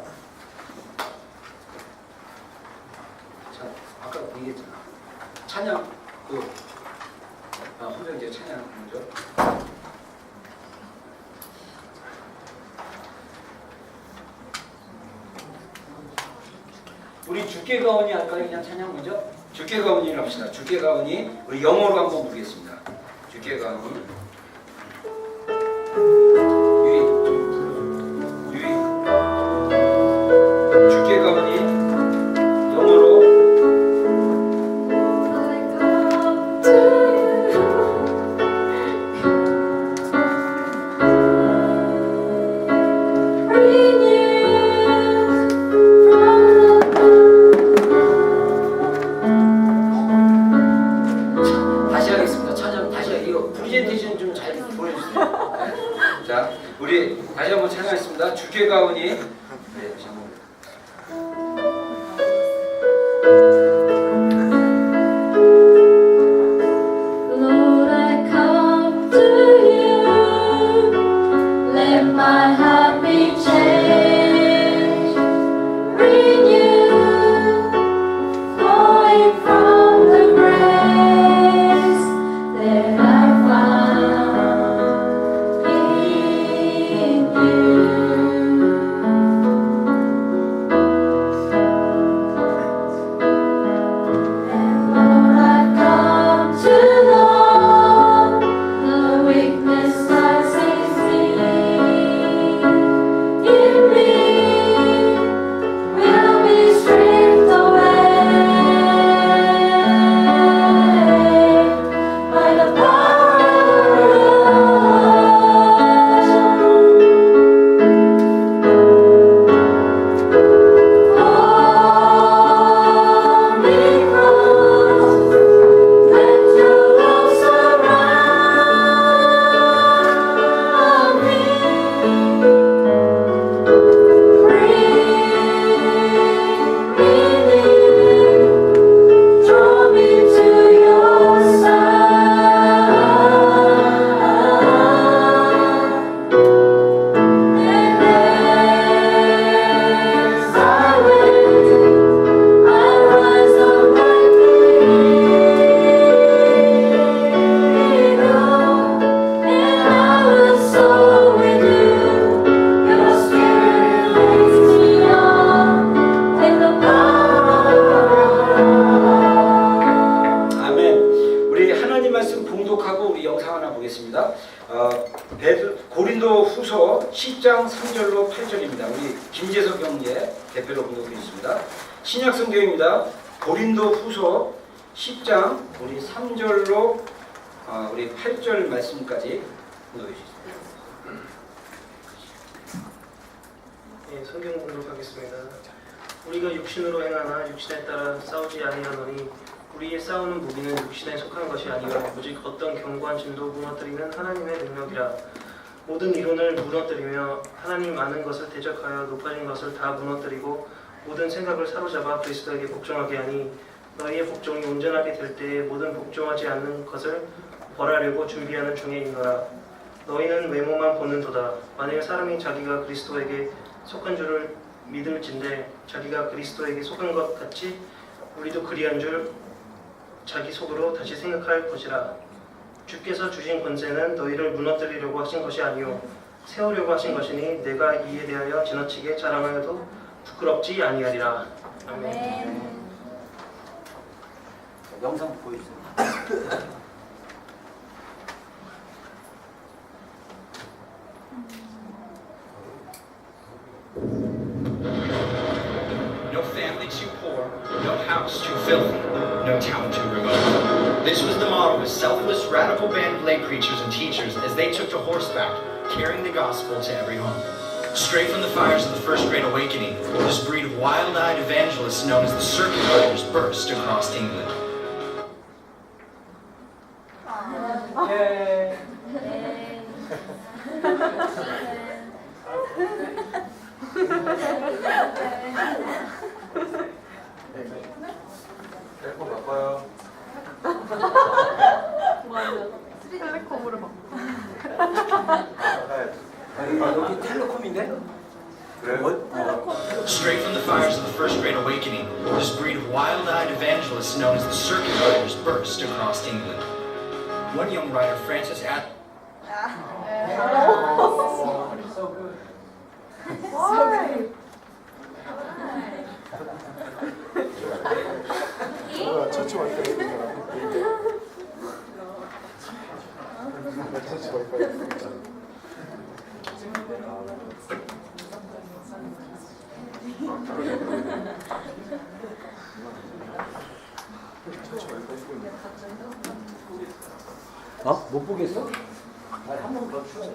자, 아까 얘기했잖아. 찬양 혼자 찬양 먼저. 우리 주께 가오니 할까요? 그냥 찬양 먼저? 주께 가오니를 합시다. 주께 가오니 우리 영어로 한번 부르겠습니다. 주께 가오니 유이 주께 가오니 영어로 우리 다시 한번 찬양하겠습니다. 주께 가오니. 네, Lord, I come to you. Let my heart be changed, renewed. 8절입니다. 우리 김재석 형제 대표로 공독해 있습니다. 신약 성경입니다. 고린도 후서 10장 우리 3절로 우리 8절 말씀까지 공독해 주시겠습니다. 네, 성경 공독하겠습니다. 우리가 육신으로 행하나 육신에 따라 싸우지 아니하노니 우리의 싸우는 무기는 육신에 속한 것이 아니요 오직 어떤 견고한 짐도 무너뜨리는 하나님의 능력이라. 모든 이론을 무너뜨리며 하나님 아는 것을 대적하여 높아진 것을 다 무너뜨리고 모든 생각을 사로잡아 그리스도에게 복종하게 하니 너희의 복종이 온전하게 될 때에 모든 복종하지 않는 것을 벌하려고 준비하는 중에 있노라. 너희는 외모만 보는도다. 만일 사람이 자기가 그리스도에게 속한 줄을 믿을진데 자기가 그리스도에게 속한 것 같이 우리도 그리한 줄 자기 속으로 다시 생각할 것이라. 주께서 주신 권세는 너희를 무너뜨리려고 하신 것이 아니요 세우려고 하신 것이니 내가 이에 대하여 지나치게 자랑하여도 부끄럽지 아니하리라. 아멘. 영상 보여주세요. No family too poor, no house too filthy, no town too remote. This was the motto of a selfless, radical band of lay preachers and teachers as they took to horseback, carrying the gospel to every home. Straight from the fires of the First Great Awakening, this breed of wild-eyed evangelists known as the Circuit Riders burst across England. 텔레콤으로 막. 여기 텔레콤인데? Straight from the fires of the First Great Awakening, this breed of wild-eyed evangelists known as the Circuit Riders burst across England. One young writer, Francis At... 처치 와이파이 처치 와이파이 못 보겠어? 한 번 더 추가해.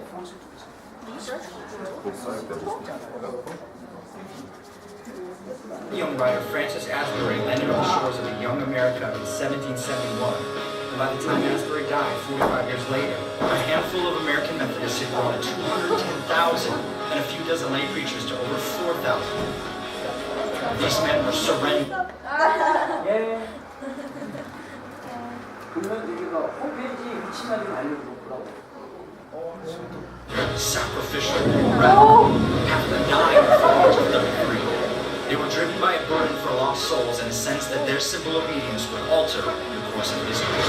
The young writer Francis Asbury landed on the shores of young America in 1771. And by the time Asbury died, 45 years later, a handful of American Methodists had grown to 210,000 and a few dozen lay preachers to over 4,000. These men were surrendered. 예. 그러면 여기가 홈페이지 위치만 좀 알려주고. Sacrificial, radical, half the dying followers of 33. They were driven by a burden for lost souls and a sense that their simple obedience would alter the course of history.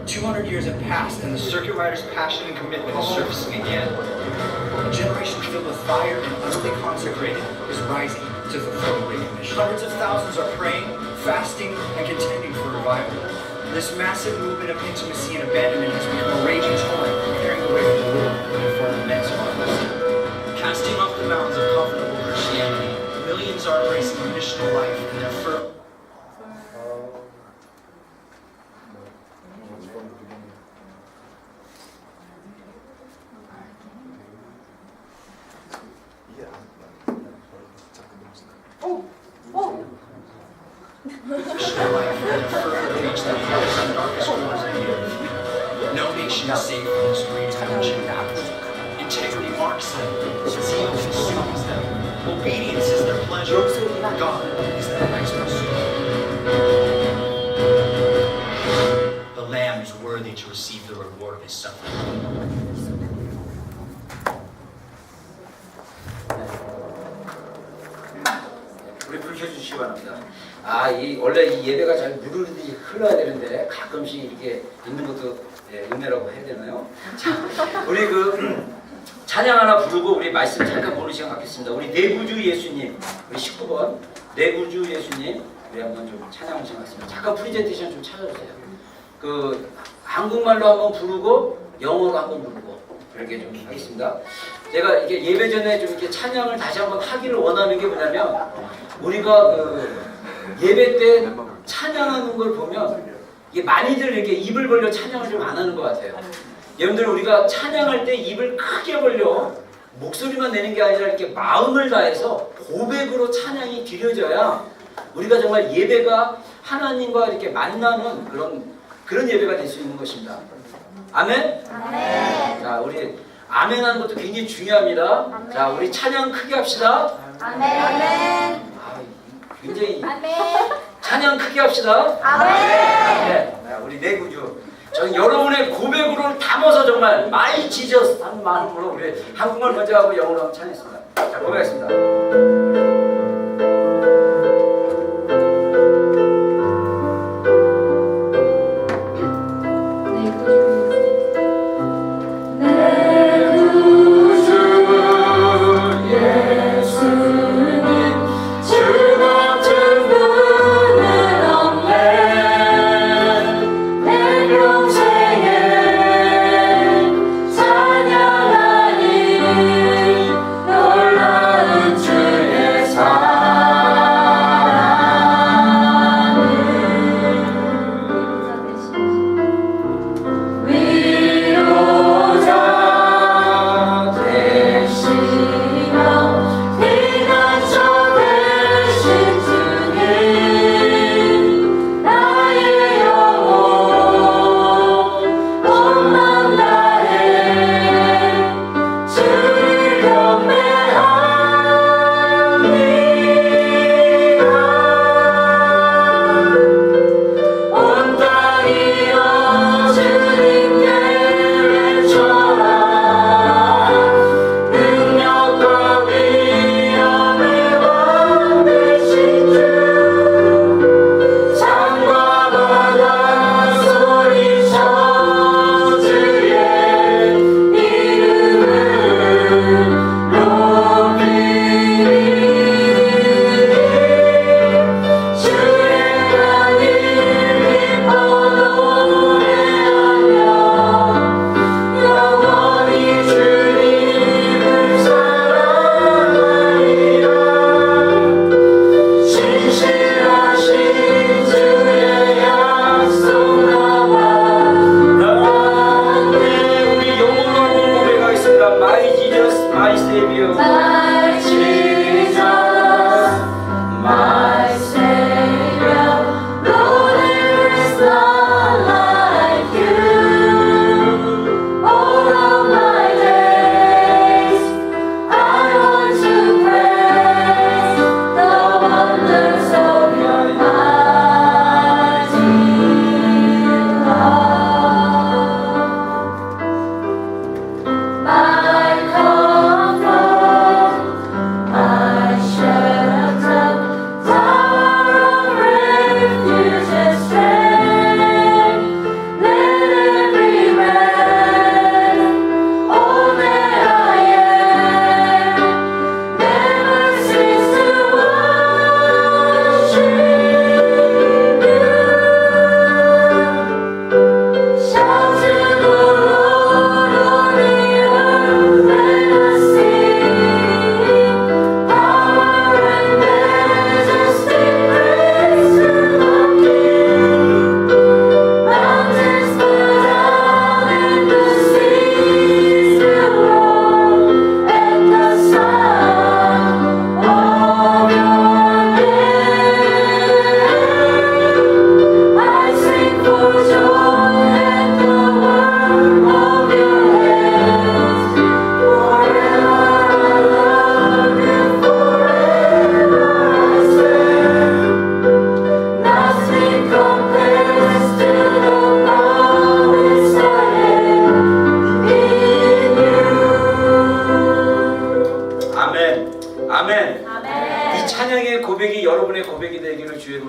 200 years have passed and the Circuit Riders' passion and commitment is surfacing again. A generation filled with fire and utterly consecrated is rising to fulfill the great commission. Hundreds of thousands are praying, fasting, and contending for revival. This massive movement of intimacy and abandonment has become a raging torrent, preparing the way for the world and for an immense harvest. Casting off the bounds of comfortable Christianity, millions are embracing a missional life in their first. Missional life in their fervent reach the farthest and darkest corners of the earth. No nation is safe from this great tension. Integrity marks them, zeal consumes them, obedience is their pleasure, God is their life's pursuit. The Lamb is worthy to receive the reward of his suffering. 우리 불 켜주시기 바랍니다. 이 원래 이 예배가 잘 누르듯이 흘러야 되는데 가끔씩 이렇게 있는 것도 은혜라고 해야 되나요? 자, 우리 찬양 하나 부르고 우리 말씀 잠깐 보는 시간 갖겠습니다. 우리 내구주 예수님, 우리 19번 내구주 예수님, 우리 한번 좀 찬양을 시작하겠습니다. 잠깐 프리젠테이션 좀 찾아주세요. 한국말로 한번 부르고 영어로 한번 부르고 그렇게 좀 하겠습니다. 제가 이렇게 예배 전에 좀 이렇게 찬양을 다시 한번 하기를 원하는 게 뭐냐면 우리가 그 예배 때 찬양하는 걸 보면 이게 많이들 이렇게 입을 벌려 찬양을 좀 안 하는 것 같아요. 여러분들 우리가 찬양할 때 입을 크게 벌려 목소리만 내는 게 아니라 이렇게 마음을 다해서 고백으로 찬양이 드려져야 우리가 정말 예배가 하나님과 이렇게 만나는 그런 예배가 될 수 있는 것입니다. 아멘? 아멘. 자, 우리 아멘 하는 것도 굉장히 중요합니다. 아멘. 자, 우리 찬양 크게 합시다. 아멘. 아멘. 아, 굉장히 아멘. 찬양 크게 합시다. 아멘. 네. 자, 우리 내구주. 전 여러분의 고백으로 담아서 정말 마이 지저스 하는 마음으로 우리 한국말 먼저 하고 영어로 한번 찬양했습니다. 자, 고백하겠습니다.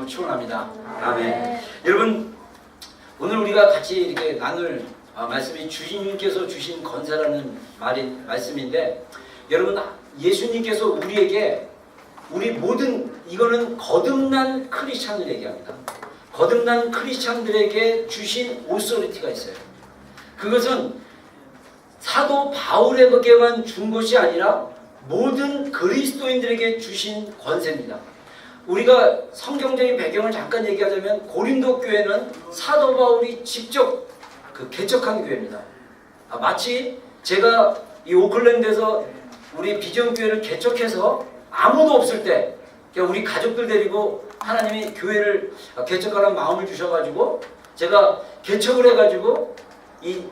축원합니다. 아멘. 여러분, 오늘 우리가 같이 이렇게 나눌 말씀이 주님께서 주신 건사라는 말씀인데, 여러분, 예수님께서 우리에게 우리 모든 이거는 거듭난 크리스찬을 얘기합니다. 거듭난 크리스찬들에게 주신 오소리티가 있어요. 그것은 사도 바울에게만 준 것이 아니라 모든 그리스도인들에게 주신 권세입니다. 우리가 성경적인 배경을 잠깐 얘기하자면 고린도 교회는 사도 바울이 직접 개척한 교회입니다. 마치 제가 이 오클랜드에서 우리 비전교회를 개척해서 아무도 없을 때 그냥 우리 가족들 데리고 하나님이 교회를 개척하라는 마음을 주셔가지고 제가 개척을 해가지고 이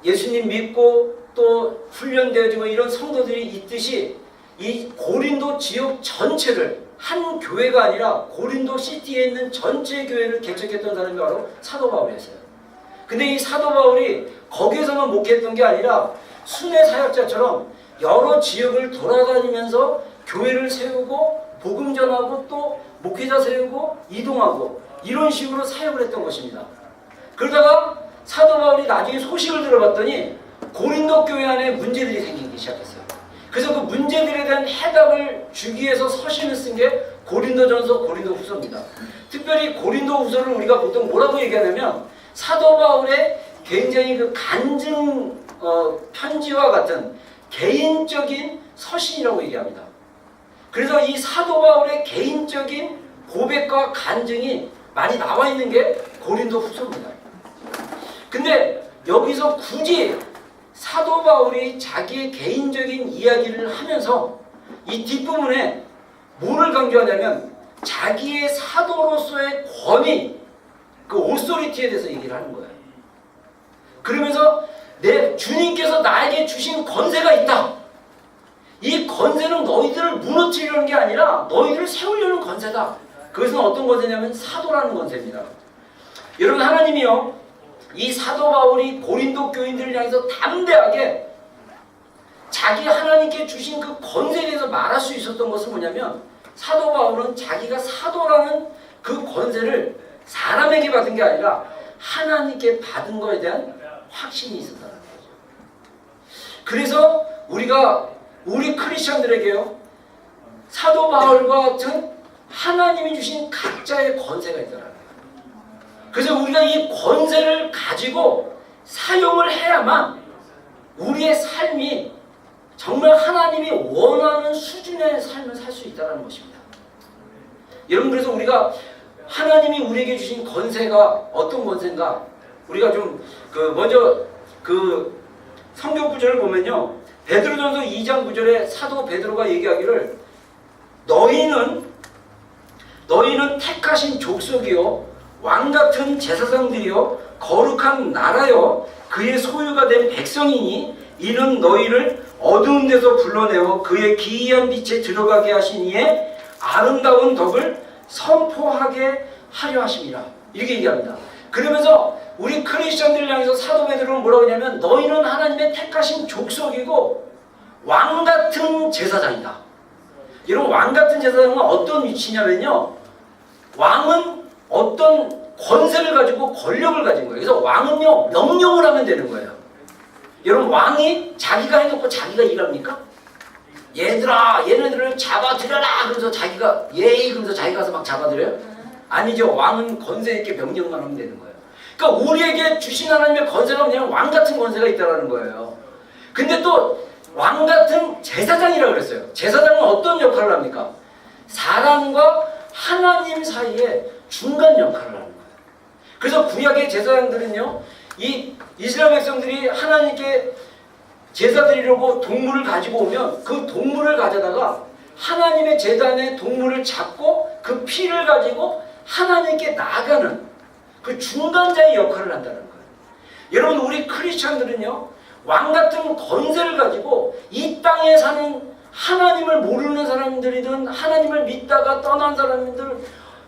예수님 믿고 또 훈련되어지고 이런 성도들이 있듯이 이 고린도 지역 전체를 한 교회가 아니라 고린도 시티에 있는 전체 교회를 개척했던 사람이 바로 사도 바울이었어요. 근데 이 사도 바울이 거기에서만 목회했던 게 아니라 순회 사역자처럼 여러 지역을 돌아다니면서 교회를 세우고 복음 전하고 또 목회자 세우고 이동하고 이런 식으로 사역을 했던 것입니다. 그러다가 사도 바울이 나중에 소식을 들어봤더니 고린도 교회 안에 문제들이 생기기 시작했어요. 그래서 그 문제들에 대한 해답을 주기 위해서 서신을 쓴 게 고린도전서, 고린도후서입니다. 특별히 고린도후서를 우리가 보통 뭐라고 얘기하냐면 사도 바울의 굉장히 그 간증 편지와 같은 개인적인 서신이라고 얘기합니다. 그래서 이 사도 바울의 개인적인 고백과 간증이 많이 나와 있는 게 고린도후서입니다. 근데 여기서 굳이 사도 바울이 자기의 개인적인 이야기를 하면서 이 뒷부분에 뭐를 강조하냐면 자기의 사도로서의 권위, 그 오소리티에 대해서 얘기를 하는 거예요. 그러면서 내 주님께서 나에게 주신 권세가 있다. 이 권세는 너희들을 무너뜨리려는 게 아니라 너희들을 세우려는 권세다. 그것은 어떤 권세냐면 사도라는 권세입니다. 여러분, 하나님이요, 이 사도 바울이 고린도 교인들을 향해서 담대하게 자기 하나님께 주신 그 권세에 대해서 말할 수 있었던 것은 뭐냐면 사도 바울은 자기가 사도라는 그 권세를 사람에게 받은 게 아니라 하나님께 받은 것에 대한 확신이 있었다는 거죠. 그래서 우리 크리스천들에게요, 사도 바울과 같은 하나님이 주신 각자의 권세가 있더라는 거예요. 그래서 우리가 이 권세를 가지고 사용을 해야만 우리의 삶이 정말 하나님이 원하는 수준의 삶을 살 수 있다는 것입니다. 여러분, 그래서 우리가 하나님이 우리에게 주신 권세가 어떤 권세인가? 우리가 좀 먼저 그 성경 구절을 보면요, 베드로전서 2장 9절에 사도 베드로가 얘기하기를 너희는 택하신 족속이요 왕같은 제사장들이요 거룩한 나라요 그의 소유가 된 백성이니 이는 너희를 어두운 데서 불러내어 그의 기이한 빛에 들어가게 하신 이의 아름다운 덕을 선포하게 하려 하심이라, 이렇게 얘기합니다. 그러면서 우리 크리스천들을 향해서 사도 베드로는 뭐라고 하냐면 너희는 하나님의 택하신 족속이고 왕같은 제사장이다. 여러분, 왕같은 제사장은 어떤 위치냐면요, 왕은 어떤 권세를 가지고 권력을 가진 거예요. 그래서 왕은요, 명령을 하면 되는 거예요. 여러분, 왕이 자기가 해놓고 자기가 일합니까? 얘들아, 얘네들을 잡아들여라 그러면서 자기가 예이 그러면서 자기 가서 막 잡아들여요? 아니죠. 왕은 권세 있게 명령만 하면 되는 거예요. 그러니까 우리에게 주신 하나님의 권세가 그냥 왕같은 권세가 있다는 거예요. 근데 또 왕같은 제사장이라고 그랬어요. 제사장은 어떤 역할을 합니까? 사람과 하나님 사이에 중간 역할을 하는 거예요. 그래서 구약의 제사장들은요, 이 이스라엘 백성들이 하나님께 제사 드리려고 동물을 가지고 오면 그 동물을 가져다가 하나님의 제단에 동물을 잡고 그 피를 가지고 하나님께 나아가는 그 중간자의 역할을 한다는 거예요. 여러분, 우리 크리스천들은요, 왕같은 권세를 가지고 이 땅에 사는 하나님을 모르는 사람들이든 하나님을 믿다가 떠난 사람들,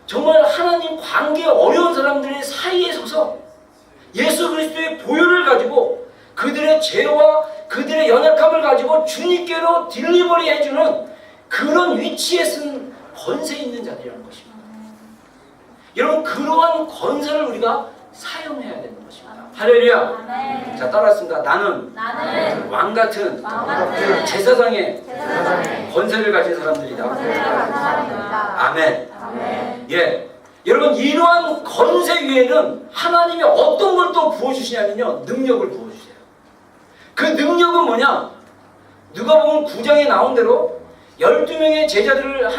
정말 하나님 관계 어려운 사람들의 사이에 서서 예수 그리스도의 보혈을 가지고 그들의 죄와 그들의 연약함을 가지고 주님께로 딜리버리 해주는 그런 위치에 쓴 권세 있는 자들이라는 것입니다. 여러분, 그러한 권세를 우리가 사용해야 되는 것입니다. 할렐루야. 자, 따라했습니다. 나는 왕같은 제사장의 권세를 가진 사람들이다. 아멘. 예. 여러분, 이러한 권세 위에는 하나님이 어떤 걸 또 부어주시냐면요, 능력을 부어주세요. 그 능력은 뭐냐? 누가복음 9장에 나온 대로 12명의 제자들을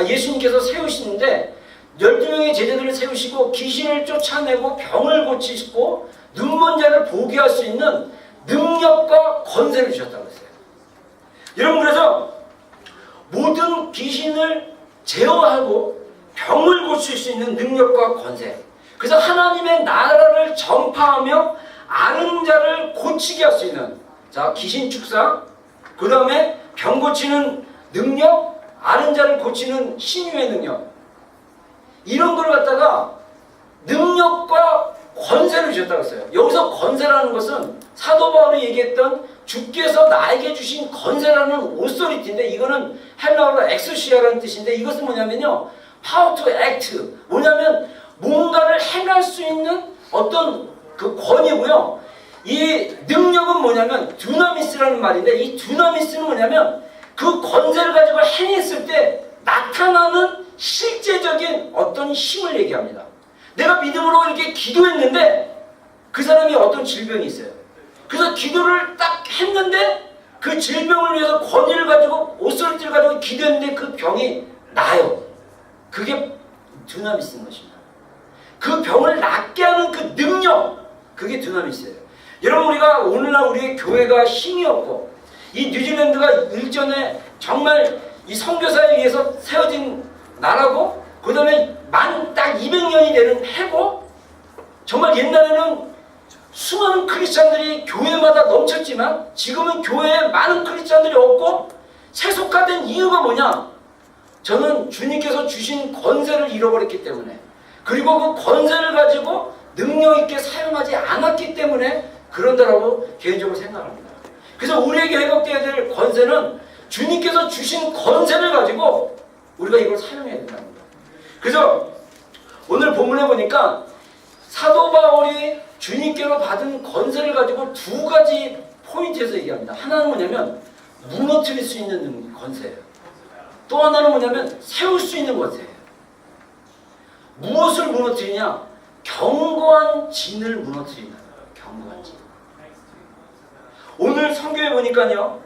예수님께서 세우시는데 12명의 제자들을 세우시고 귀신을 쫓아내고 병을 고치시고 눈먼 자를 보게 할 수 있는 능력과 권세를 주셨다고 했어요. 여러분, 그래서 모든 귀신을 제어하고 병을 고칠 수 있는 능력과 권세, 그래서 하나님의 나라를 전파하며 아는 자를 고치게 할 수 있는, 자, 귀신 축사, 그 다음에 병 고치는 능력, 아는 자를 고치는 신유의 능력, 이런 걸 갖다가 능력과 권세를 주셨다고 했어요. 여기서 권세라는 것은 사도 바울이 얘기했던 주께서 나에게 주신 권세라는 오소리티인데, 이거는 헬라어로 엑스시아라는 뜻인데, 이것은 뭐냐면요, power to act, 뭐냐면 뭔가를 행할 수 있는 어떤 그 권위고요. 이 능력은 뭐냐면 두나미스라는 말인데, 이 두나미스는 뭐냐면 그 권세를 가지고 행했을 때 나타나는 실제적인 어떤 힘을 얘기합니다. 내가 믿음으로 이렇게 기도했는데 그 사람이 어떤 질병이 있어요. 그래서 기도를 딱 했는데 그 질병을 위해서 권위를 가지고 오소리티를 가지고 기도했는데 그 병이 나아요. 그게 두나미스인 것입니다. 그 병을 낫게 하는 그 능력, 그게 두나미스예요. 여러분, 우리가 오늘날 우리의 교회가 힘이 없고 이 뉴질랜드가 일전에 정말 이 선교사에 의해서 세워진 나라고, 그 다음에 만 딱 200년이 되는 해고, 정말 옛날에는 수많은 크리스찬들이 교회마다 넘쳤지만 지금은 교회에 많은 크리스찬들이 없고 세속화된 이유가 뭐냐? 저는 주님께서 주신 권세를 잃어버렸기 때문에, 그리고 그 권세를 가지고 능력 있게 사용하지 않았기 때문에 그런다라고 개인적으로 생각합니다. 그래서 우리에게 회복되어야 될 권세는 주님께서 주신 권세를 가지고 우리가 이걸 사용해야 된다는 거예요. 그래서 오늘 본문에 보니까 사도 바울이 주님께로 받은 권세를 가지고 두 가지 포인트에서 얘기합니다. 하나는 뭐냐면 무너뜨릴 수 있는 권세예요. 또 하나는 뭐냐면 세울 수 있는 권세예요. 무엇을 무너뜨리냐? 견고한 진을 무너뜨린다. 견고한 진. 오늘 성경에 보니까요,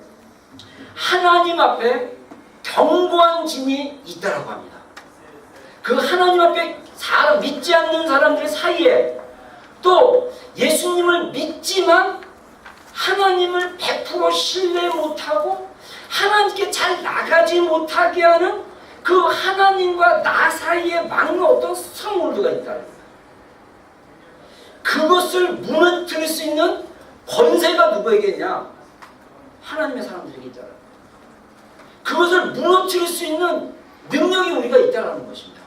하나님 앞에 견고한 진이 있다라고 합니다. 그 하나님 앞에 믿지 않는 사람들 사이에, 또 예수님을 믿지만 하나님을 100% 신뢰 못하고 하나님께 잘 나가지 못하게 하는 그 하나님과 나 사이에 막는 어떤 스트롱홀드가 있다. 그것을 무너뜨릴 수 있는 권세가 누구에게 있냐? 하나님의 사람들에게 있잖아요. 그것을 무너뜨릴 수 있는 능력이 우리가 있다는 것입니다.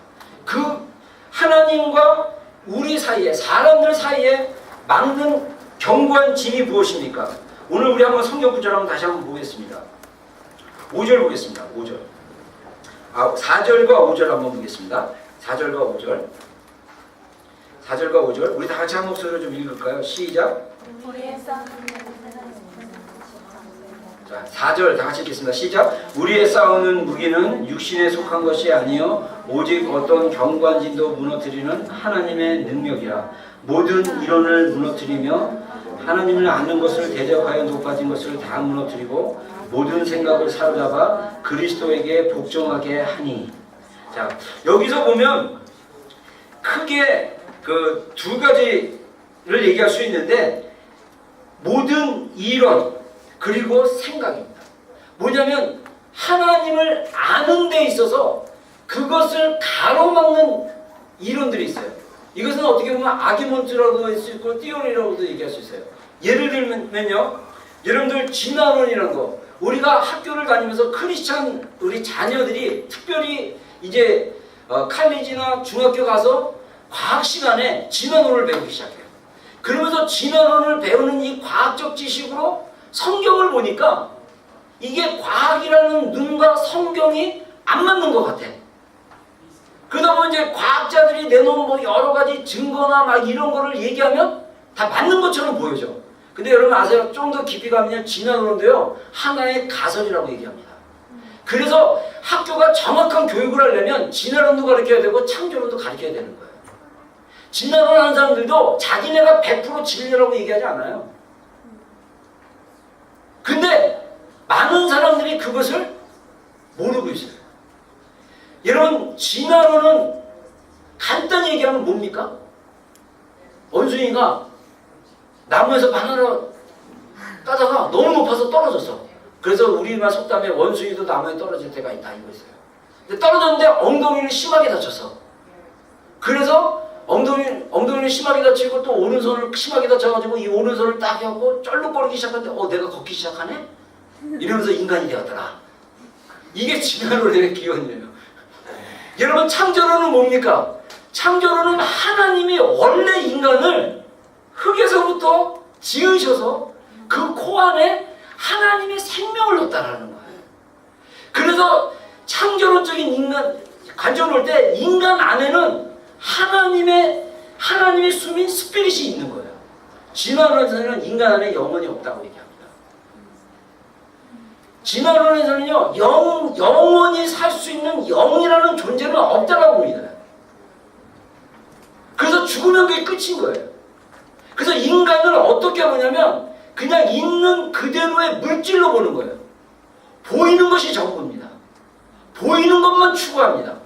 그 하나님과 우리 사이에, 사람들 사이에 막는 견고한 진이 무엇입니까? 오늘 우리 한번 성경 구절 한번 다시 한번 보겠습니다. 5절 보겠습니다. 5절. 4절과 5절 한번 보겠습니다. 4절과 5절. 4절과 5절. 우리 다 같이 한 목소리로 좀 읽을까요? 시작. 자, 4절 다 같이 읽겠습니다. 시작. 우리의 싸우는 무기는 육신에 속한 것이 아니요 오직 어떤 견고한 진도 무너뜨리는 하나님의 능력이라. 모든 이론을 무너뜨리며 하나님을 아는 것을 대적하여 높아진 것을 다 무너뜨리고 모든 생각을 사로잡아 그리스도에게 복종하게 하니. 자, 여기서 보면 크게 그 두 가지를 얘기할 수 있는데, 모든 이론 그리고 생각입니다. 뭐냐면 하나님을 아는 데 있어서 그것을 가로막는 이론들이 있어요. 이것은 어떻게 보면 아기먼트라고 할 수 있고 띠오리라고도 얘기할 수 있어요. 예를 들면요, 여러분들 진화론이라는 거, 우리가 학교를 다니면서 크리스찬 우리 자녀들이 특별히 이제 칼리지나 중학교 가서 과학 시간에 진화론을 배우기 시작해요. 그러면서 진화론을 배우는 이 과학적 지식으로 성경을 보니까 이게 과학이라는 눈과 성경이 안 맞는 것 같아. 그러다 보면 이제 과학자들이 내놓은 뭐 여러 가지 증거나 막 이런 거를 얘기하면 다 맞는 것처럼 보여져. 근데 여러분 아세요? 좀 더 깊이 가면 진화론도요, 하나의 가설이라고 얘기합니다. 그래서 학교가 정확한 교육을 하려면 진화론도 가르쳐야 되고 창조론도 가르쳐야 되는 거예요. 진화론 하는 사람들도 자기네가 100% 진리라고 얘기하지 않아요. 근데 많은 사람들이 그것을 모르고 있어요. 여러분, 진화론은 간단히 얘기하면 뭡니까? 원숭이가 나무에서 바나나 따다가 너무 높아서 떨어졌어. 그래서 우리말 속담에 원숭이도 나무에 떨어질 때가 있다 이거 있어요. 근데 떨어졌는데 엉덩이를 심하게 다쳤어. 그래서 엉덩이를 심하게 다치고 또 오른손을 심하게 다쳐가지고 이 오른손을 딱 하고 쩔룩거리기 시작하는데 내가 걷기 시작하네? 이러면서 인간이 되었더라. 이게 진화론의 기원이에요. 여러분, 창조론은 뭡니까? 창조론은 하나님이 원래 인간을 흙에서부터 지으셔서 그 코 안에 하나님의 생명을 넣었다라는 거예요. 그래서 창조론적인 인간 관점을 볼 때 인간 안에는 하나님의 숨인 스피릿이 있는 거예요. 진화론에서는 인간 안에 영혼이 없다고 얘기합니다. 진화론에서는요, 영원히 살 수 있는 영이라는 존재는 없다라고 믿어요. 그래서 죽으면 그게 끝인 거예요. 그래서 인간을 어떻게 보냐면 그냥 있는 그대로의 물질로 보는 거예요. 보이는 것이 전부입니다. 보이는 것만 추구합니다.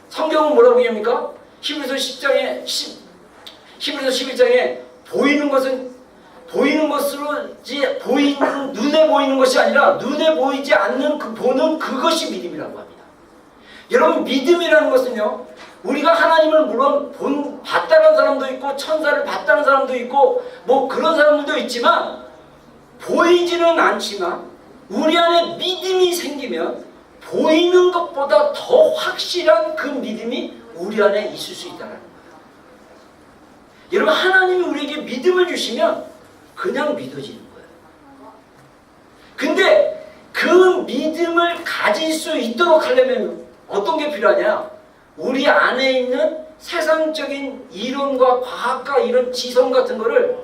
성경은 뭐라고 얘기합니까? 히브리서 11장에 보이는 것은 보이는 것으로지 눈에 보이는 것이 아니라 눈에 보이지 않는 그 보는 그것이 믿음이라고 합니다. 여러분, 믿음이라는 것은요, 우리가 하나님을 물론 봤다는 사람도 있고 천사를 봤다는 사람도 있고 뭐 그런 사람들도 있지만 보이지는 않지만 우리 안에 믿음이 생기면 보이는 것보다 더 확실한 그 믿음이 우리 안에 있을 수 있다는 거예요. 여러분, 하나님이 우리에게 믿음을 주시면 그냥 믿어지는 거예요. 근데 그 믿음을 가질 수 있도록 하려면 어떤 게 필요하냐? 우리 안에 있는 세상적인 이론과 과학과 이런 지성 같은 거를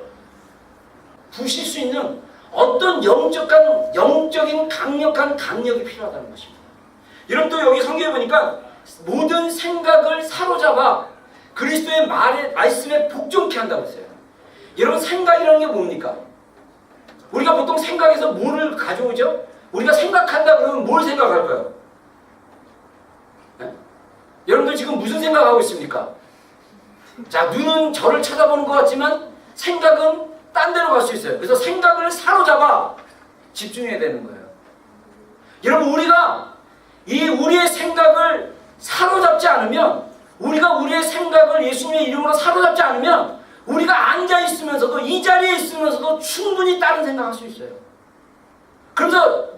부실 수 있는 어떤 영적인 강력한 강력이 필요하다는 것입니다. 여러분, 또 여기 성경에 보니까 모든 생각을 사로잡아 그리스도의 말씀에 복종케 한다고 했어요. 여러분, 생각이라는 게 뭡니까? 우리가 보통 생각에서 뭐를 가져오죠? 우리가 생각한다 그러면 뭘 생각할까요? 네? 여러분들 지금 무슨 생각하고 있습니까? 자, 눈은 저를 쳐다보는 것 같지만 생각은 딴 데로 갈 수 있어요. 그래서 생각을 사로잡아 집중해야 되는 거예요. 여러분, 우리가 우리의 생각을 사로잡지 않으면, 우리가 우리의 생각을 예수님의 이름으로 사로잡지 않으면 우리가 앉아있으면서도, 이 자리에 있으면서도 충분히 다른 생각할 수 있어요. 그래서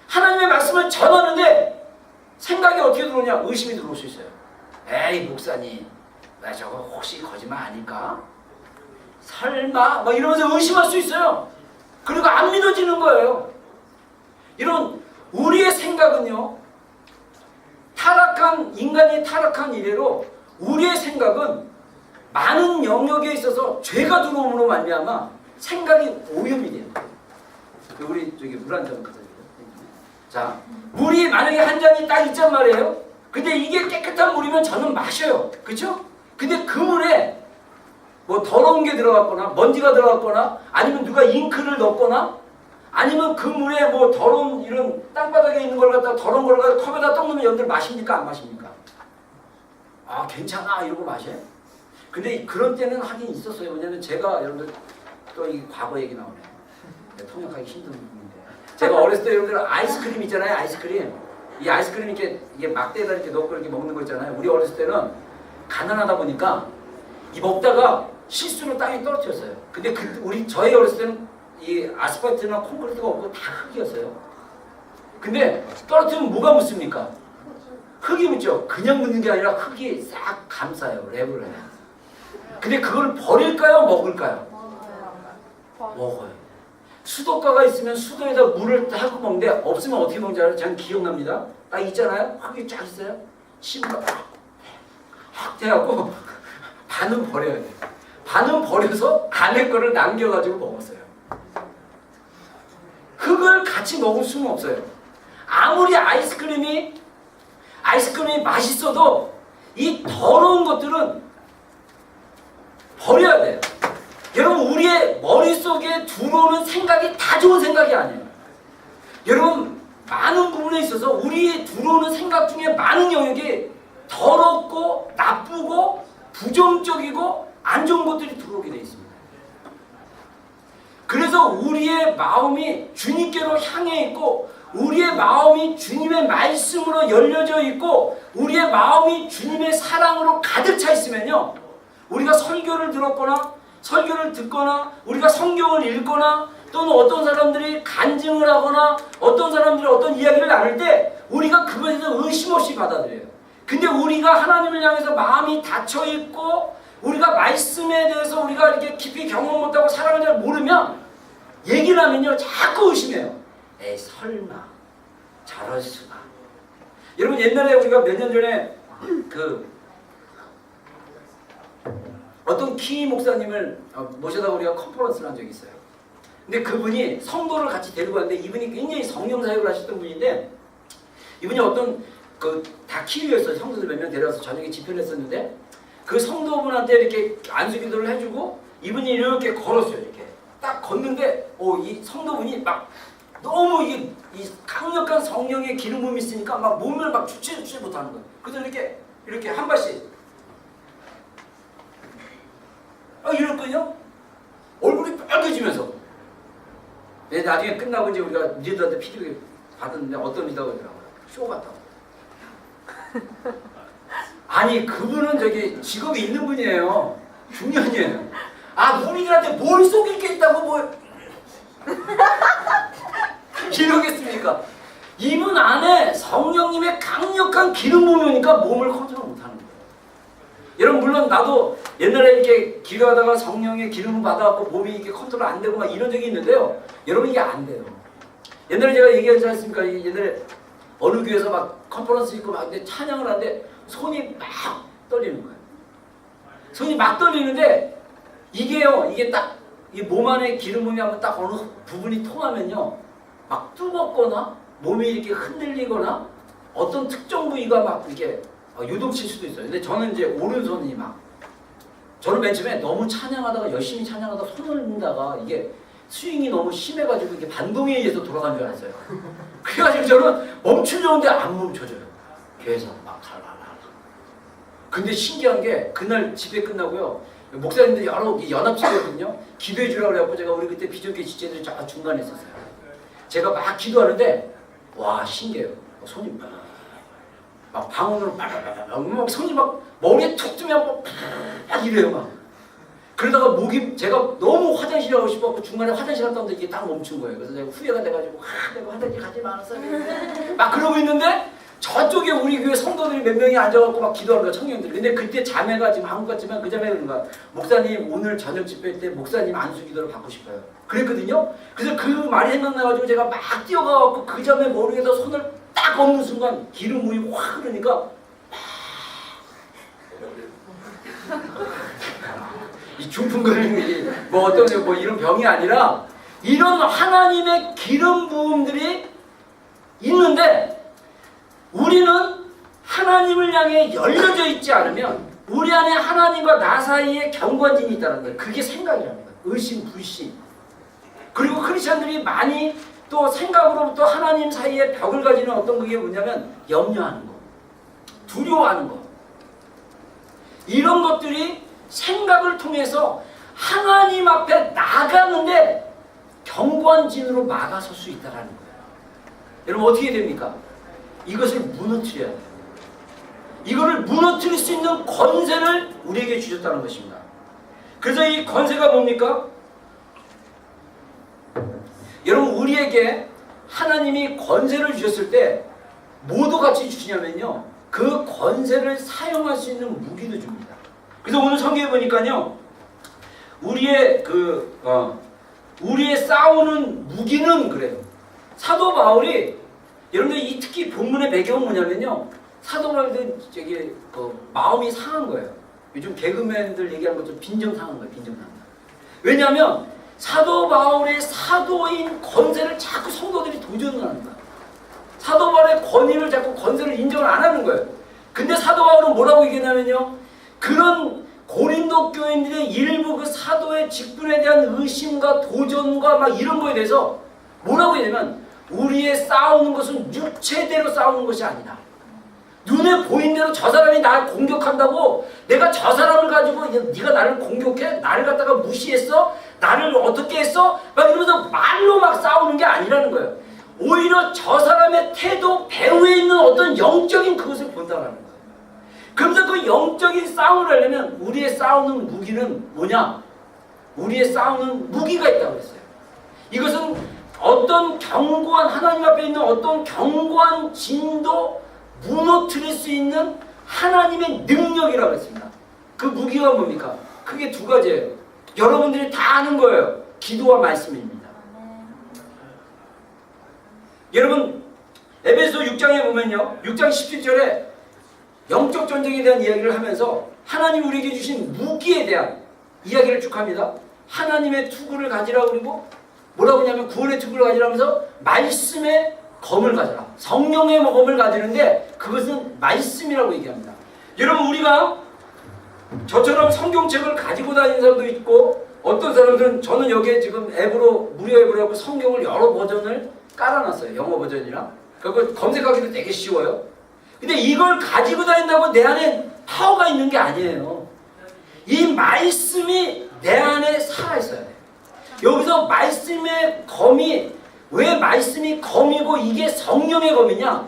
하나님의 말씀을 전하는데 생각이 어떻게 들어오냐? 의심이 들어올 수 있어요. 에이, 목사님, 나 저거 혹시 거짓말 아닐까? 설마? 막 이러면서 의심할 수 있어요. 그리고 안 믿어지는 거예요. 이런 우리의 생각은요, 인간이 타락한 이래로 우리의 생각은 많은 영역에 있어서 죄가 들어옴으로 말미암아 생각이 오염이 돼요. 우리 저기 물 한 잔 갖다 주세요. 자, 물이 만약에 한 잔이 딱 있단 말이에요. 근데 이게 깨끗한 물이면 저는 마셔요. 그렇죠? 근데 그 물에 뭐 더러운 게 들어갔거나 먼지가 들어갔거나 아니면 누가 잉크를 넣었거나 아니면 그 물에 뭐 더러운 이런 땅바닥에 있는 걸 갖다가 더러운 걸 갖다가 컵에다 떡 넣으면 여러분들 마십니까? 안 마십니까? 아, 괜찮아 이러고 마셔요? 근데 그런 때는 하긴 있었어요. 왜냐면 제가 여러분들 또 이 과거 얘기 나오네요. 통역하기 힘든 부분인데 제가 어렸을 때 여러분들 아이스크림 있잖아요. 아이스크림. 이 아이스크림 이게 막대에다 이렇게 넣고 이렇게 먹는 거 있잖아요. 우리 어렸을 때는 가난하다 보니까 이 먹다가 실수로 땅에 떨어뜨렸어요. 근데 저희 어렸을 때는 이 아스팔트나 콘크리트가 없고 다 흙이었어요. 근데 떨어뜨리면 뭐가 묻습니까? 흙이 묻죠. 그냥 묻는 게 아니라 흙이 싹 감싸요. 랩을 해요. 근데 그걸 버릴까요? 먹을까요? 먹어요. 수도가가 있으면 수도에다 물을 하고 먹는데 없으면 어떻게 먹는지 알아요? 저는 기억납니다. 딱 있잖아요. 흙이 쫙 있어요. 심으로 확 돼갖고 반은 버려야 돼요. 반은 버려서 안에 거를 남겨가지고 먹었어요. 흙을 같이 먹을 수는 없어요. 아무리 아이스크림이 맛있어도 이 더러운 것들은 버려야 돼요. 여러분 우리의 머릿속에 들어오는 생각이 다 좋은 생각이 아니에요. 여러분 많은 부분에 있어서 우리 들어오는 생각 중에 많은 영역이 더럽고 나쁘고 부정적이고 안 좋은 것들이 들어오게 되어 있습니다. 그래서 우리의 마음이 주님께로 향해 있고 우리의 마음이 주님의 말씀으로 열려져 있고 우리의 마음이 주님의 사랑으로 가득 차 있으면요, 우리가 설교를 들었거나 설교를 듣거나 우리가 성경을 읽거나 또는 어떤 사람들이 간증을 하거나 어떤 사람들이 어떤 이야기를 나눌 때 우리가 그것에 대해서 의심 없이 받아들여요. 근데 우리가 하나님을 향해서 마음이 닫혀 있고 우리가 말씀에 대해서 우리가 이렇게 깊이 경험 못하고 사랑을 잘 모르면 얘기를 하면요 자꾸 의심해요. 에이 설마 저럴 수가. 여러분 옛날에 우리가 몇 년 전에 어떤 키 목사님을 모셔다 우리가 컨퍼런스를 한 적이 있어요. 근데 그분이 성도를 같이 데리고 왔는데 이분이 굉장히 성령 사역을 하셨던 분인데 이분이 어떤 다 키위였어요. 성도들 몇 명 데려와서 저녁에 집회를 했었는데 그 성도분한테 이렇게 안수기도를 해주고 이분이 이렇게 걸었어요. 이렇게 딱 걷는데 이 성도분이 막 너무 이 강력한 성령의 기름 부음이 있으니까 막 몸을 막 주체 못하는 거예요. 그래서 이렇게 한 발씩 이랬거든요. 얼굴이 빨개지면서. 나중에 끝나고 이제 우리가 리더한테 피드백 받았는데 어떤 리더가 그러더라고요. 쇼 같다고. 아니 그분은 저기 직업이 있는 분이에요. 중년이에요. 우리들한테 뭘 속일 게 있다고 뭐 이러겠습니까? 이분 안에 성령님의 강력한 기름 부음이 오니까 몸을 컨트롤 못하는 거예요. 여러분 물론 나도 옛날에 이렇게 기도하다가 성령의 기름을 받아갖고 몸이 이렇게 컨트롤 안 되고 막 이런 적이 있는데요. 여러분 이게 안 돼요. 옛날에 제가 얘기하지 않습니까? 옛날에 어느 교회에서 막 컨퍼런스 있고 막 찬양을 하는데 손이 막 떨리는 거예요. 손이 막 떨리는데 이게 딱 이 몸 안에 기름 부음이 한번 딱 어느 부분이 통하면요, 막 뜨겁거나 몸이 이렇게 흔들리거나 어떤 특정 부위가 막 이렇게 유동칠 수도 있어요. 근데 저는 이제 오른손이 저는 맨 처음에 너무 찬양하다가 열심히 찬양하다 손을 흔다가 이게 스윙이 너무 심해가지고 이게 반동에 의해서 돌아간 줄 알았어요. 그래가지고 저는 멈추려는데 안 멈춰져요. 교회에서 막 달라달라. 근데 신기한 게 그날 집회 끝나고요. 목사님들이 여러 연합치거든요. 기도해 주라고 그래갖고 제가 우리 그때 비전교 지체들이 저 중간에 있었어요. 제가 막 기도하는데 와 신기해요. 손이 막 방언으로 막 손이 막 머리에 툭 뜨면 막 이래요 막. 그러다가 제가 너무 화장실 가고 싶어갖고 중간에 화장실 갔다 오는데 이게 딱 멈춘 거예요. 그래서 제가 후회가 돼가지고 내가 화장실 가지 말았어야 막 그러고 있는데 저쪽에 우리 교회 성도들이 몇 명이 앉아갖고 막 기도하는 거야, 청년들. 근데 그때 자매가 지금 한국 같지만 그 자매가 그런 거야. 목사님 오늘 저녁 집회 때 목사님 안수 기도를 받고 싶어요. 그랬거든요. 그래서 그 말이 생각나가지고 제가 막 뛰어가갖고 그 자매 머리에다 손을 딱 얹는 순간 기름 부음이 확 흐르니까 이 중풍거리는 뭐 어떤 뭐 이런 병이 아니라 이런 하나님의 기름 부음들이 있는데 우리는 하나님을 향해 열려져 있지 않으면 우리 안에 하나님과 나 사이에 경관진이 있다는 거예요. 그게 생각이라는 거예요. 의심, 불신. 그리고 크리스천들이 많이 또 생각으로부터 하나님 사이에 벽을 가지는 어떤 그게 뭐냐면 염려하는 거, 두려워하는 거. 이런 것들이 생각을 통해서 하나님 앞에 나가는데 경관진으로 막아설 수 있다는 거예요. 여러분 어떻게 됩니까? 이것을 무너뜨려야 돼요. 이거를 무너뜨릴 수 있는 권세를 우리에게 주셨다는 것입니다. 그래서 이 권세가 뭡니까? 여러분 우리에게 하나님이 권세를 주셨을 때 뭐도 같이 주시냐면요, 그 권세를 사용할 수 있는 무기도 줍니다. 그래서 오늘 성경에 보니까요, 우리의 싸우는 무기는 그래요. 사도 바울이 여러분들 이 특히 본문의 배경은 뭐냐면요, 사도 바울은 마음이 상한 거예요. 요즘 개그맨들 얘기하는 것처럼 빈정상한 거예요. 빈정상한 거예요. 왜냐하면 사도 바울의 사도인 권세를 자꾸 성도들이 도전을 하는 거예요. 사도 바울의 권위를 자꾸 권세를 인정을 안 하는 거예요. 근데 사도 바울은 뭐라고 얘기하냐면요, 그런 고린도 교인들의 일부 그 사도의 직분에 대한 의심과 도전과 막 이런 거에 대해서 뭐라고 해야 되면 우리의 싸우는 것은 육체대로 싸우는 것이 아니다. 눈에 보인 대로 저 사람이 나를 공격한다고 내가 저 사람을 가지고 네가 나를 공격해? 나를 갖다가 무시했어? 나를 어떻게 했어? 막 이러면서 말로 막 싸우는 게 아니라는 거예요. 오히려 저 사람의 태도, 배후에 있는 어떤 영적인 그것을 본다는 거예요. 그러면서 그 영적인 싸움을 하려면 우리의 싸우는 무기는 뭐냐? 우리의 싸우는 무기가 있다고 했어요. 이것은 어떤 견고한 하나님 앞에 있는 어떤 견고한 진도 무너뜨릴 수 있는 하나님의 능력이라고 했습니다. 그 무기가 뭡니까? 크게 두 가지예요. 여러분들이 다 아는 거예요. 기도와 말씀입니다. 여러분 에베소 6장에 보면요. 6장 17절에 영적 전쟁에 대한 이야기를 하면서 하나님 우리에게 주신 무기에 대한 이야기를 쭉 합니다. 하나님의 투구를 가지라 그리고 뭐라고 하냐면 구원의 투구를 가지라 하면서 말씀의 검을 가져라. 성령의 검을 가지는데 그것은 말씀이라고 얘기합니다. 여러분 우리가 저처럼 성경책을 가지고 다니는 사람도 있고 어떤 사람들은 저는 여기에 지금 앱으로 무료 앱으로 하고 성경을 여러 버전을 깔아놨어요. 영어 버전이랑. 그거 검색하기도 되게 쉬워요. 근데 이걸 가지고 다닌다고 내 안에 파워가 있는 게 아니에요. 이 말씀이 내 안에 살아있어야 돼요. 여기서 말씀의 검이 왜 말씀이 검이고 이게 성령의 검이냐?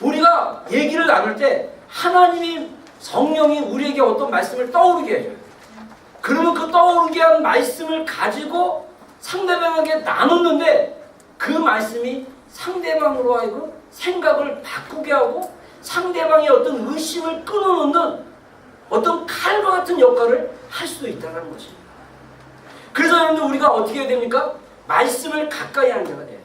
우리가 얘기를 나눌 때 하나님이 성령이 우리에게 어떤 말씀을 떠오르게 해줘요. 그러면 그 떠오르게 한 말씀을 가지고 상대방에게 나눴는데 그 말씀이 상대방으로 하여금 생각을 바꾸게 하고 상대방의 어떤 의심을 끊어놓는 어떤 칼과 같은 역할을 할 수도 있다는 것입니다. 그래서 여러분들 우리가 어떻게 해야 됩니까? 말씀을 가까이 하는 자가 돼요.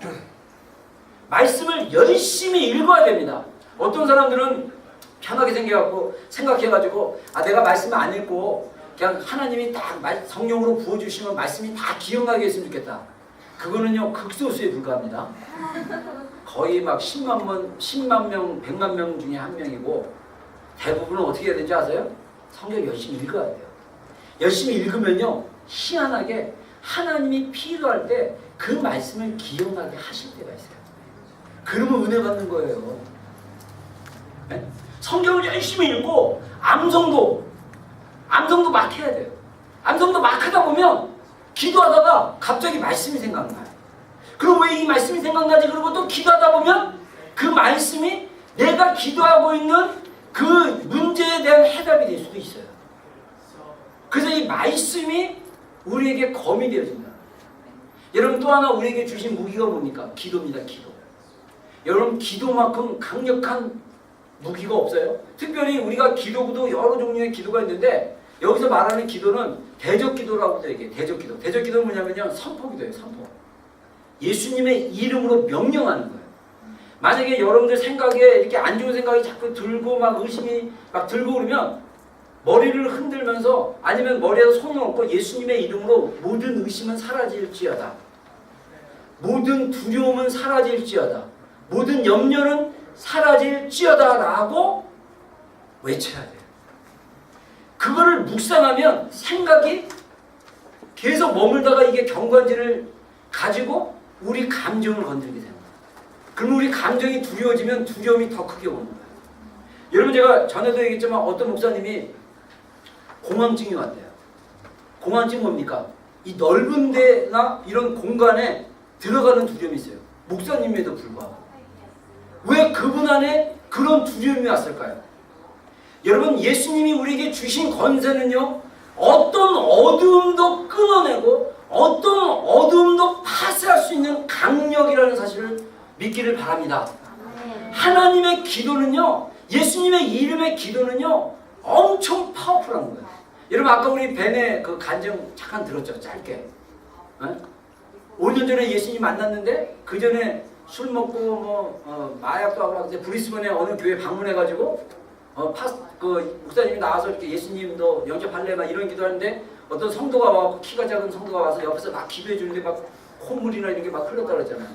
말씀을 열심히 읽어야 됩니다. 어떤 사람들은 편하게 생각해가지고 내가 말씀을 안 읽고 그냥 하나님이 딱 성령으로 부어주시면 말씀이 다 기억나게 했으면 좋겠다. 그거는요 극소수에 불과합니다. 거의 막 10만 명, 100만 명 중에 한 명이고 대부분은 어떻게 해야 되는지 아세요? 성경 열심히 읽어야 돼요. 열심히 읽으면요 희한하게 하나님이 필요할 때 그 말씀을 기억나게 하실 때가 있어요. 그러면 은혜 받는 거예요. 네? 성경을 열심히 읽고 암송도 막 해야 돼요. 암송도 막 하다 보면 기도하다가 갑자기 말씀이 생각나요. 그럼 왜 이 말씀이 생각나지? 그러고 또 기도하다 보면 그 말씀이 내가 기도하고 있는 그 문제에 대한 해답이 될 수도 있어요. 그래서 이 말씀이 우리에게 검이 되어진다. 여러분 또 하나 우리에게 주신 무기가 뭡니까? 기도입니다. 기도. 여러분 기도만큼 강력한 무기가 없어요. 특별히 우리가 기도구도 여러 종류의 기도가 있는데 여기서 말하는 기도는 대적기도라고도 얘기해요. 대적기도. 대적기도는 뭐냐면요. 선포기도예요. 선포. 예수님의 이름으로 명령하는 거예요. 만약에 여러분들 생각에 이렇게 안 좋은 생각이 자꾸 들고 막 의심이 막 들고 그러면 머리를 흔들면서 아니면 머리에다 손을 얹고 예수님의 이름으로 모든 의심은 사라질지어다. 모든 두려움은 사라질지어다. 모든 염려는 사라질지어다 라고 외쳐야 돼요. 그거를 묵상하면 생각이 계속 머물다가 이게 경관지를 가지고 우리 감정을 건드리게 됩니다. 그럼 우리 감정이 두려워지면 두려움이 더 크게 오는 거예요. 여러분 제가 전에도 얘기했지만 어떤 목사님이 공황증이 왔대요. 공황증 뭡니까? 이 넓은 데나 이런 공간에 들어가는 두려움이 있어요. 목사님에도 불구하고. 왜 그분 안에 그런 두려움이 왔을까요? 여러분 예수님이 우리에게 주신 권세는요. 어떤 어두움도 끊어내고 어떤 어두움도 파쇄할 수 있는 강력이라는 사실을 믿기를 바랍니다. 하나님의 기도는요. 예수님의 이름의 기도는요. 엄청 파워풀한 거예요. 여러분 아까 우리 벤의 그 간증 잠깐 들었죠? 짧게. 어? 5년 전에 예수님 만났는데 그 전에 술 먹고 마약도 하고 브리스번에 어느 교회 방문해가지고 그 목사님이 나와서 이렇게 예수님도 영접할래 막 이런 기도하는데 어떤 성도가 와서 키가 작은 성도가 와서 옆에서 막 기도해 주는데 막 콧물이나 이런 게 막 흘렀다 그랬잖아요.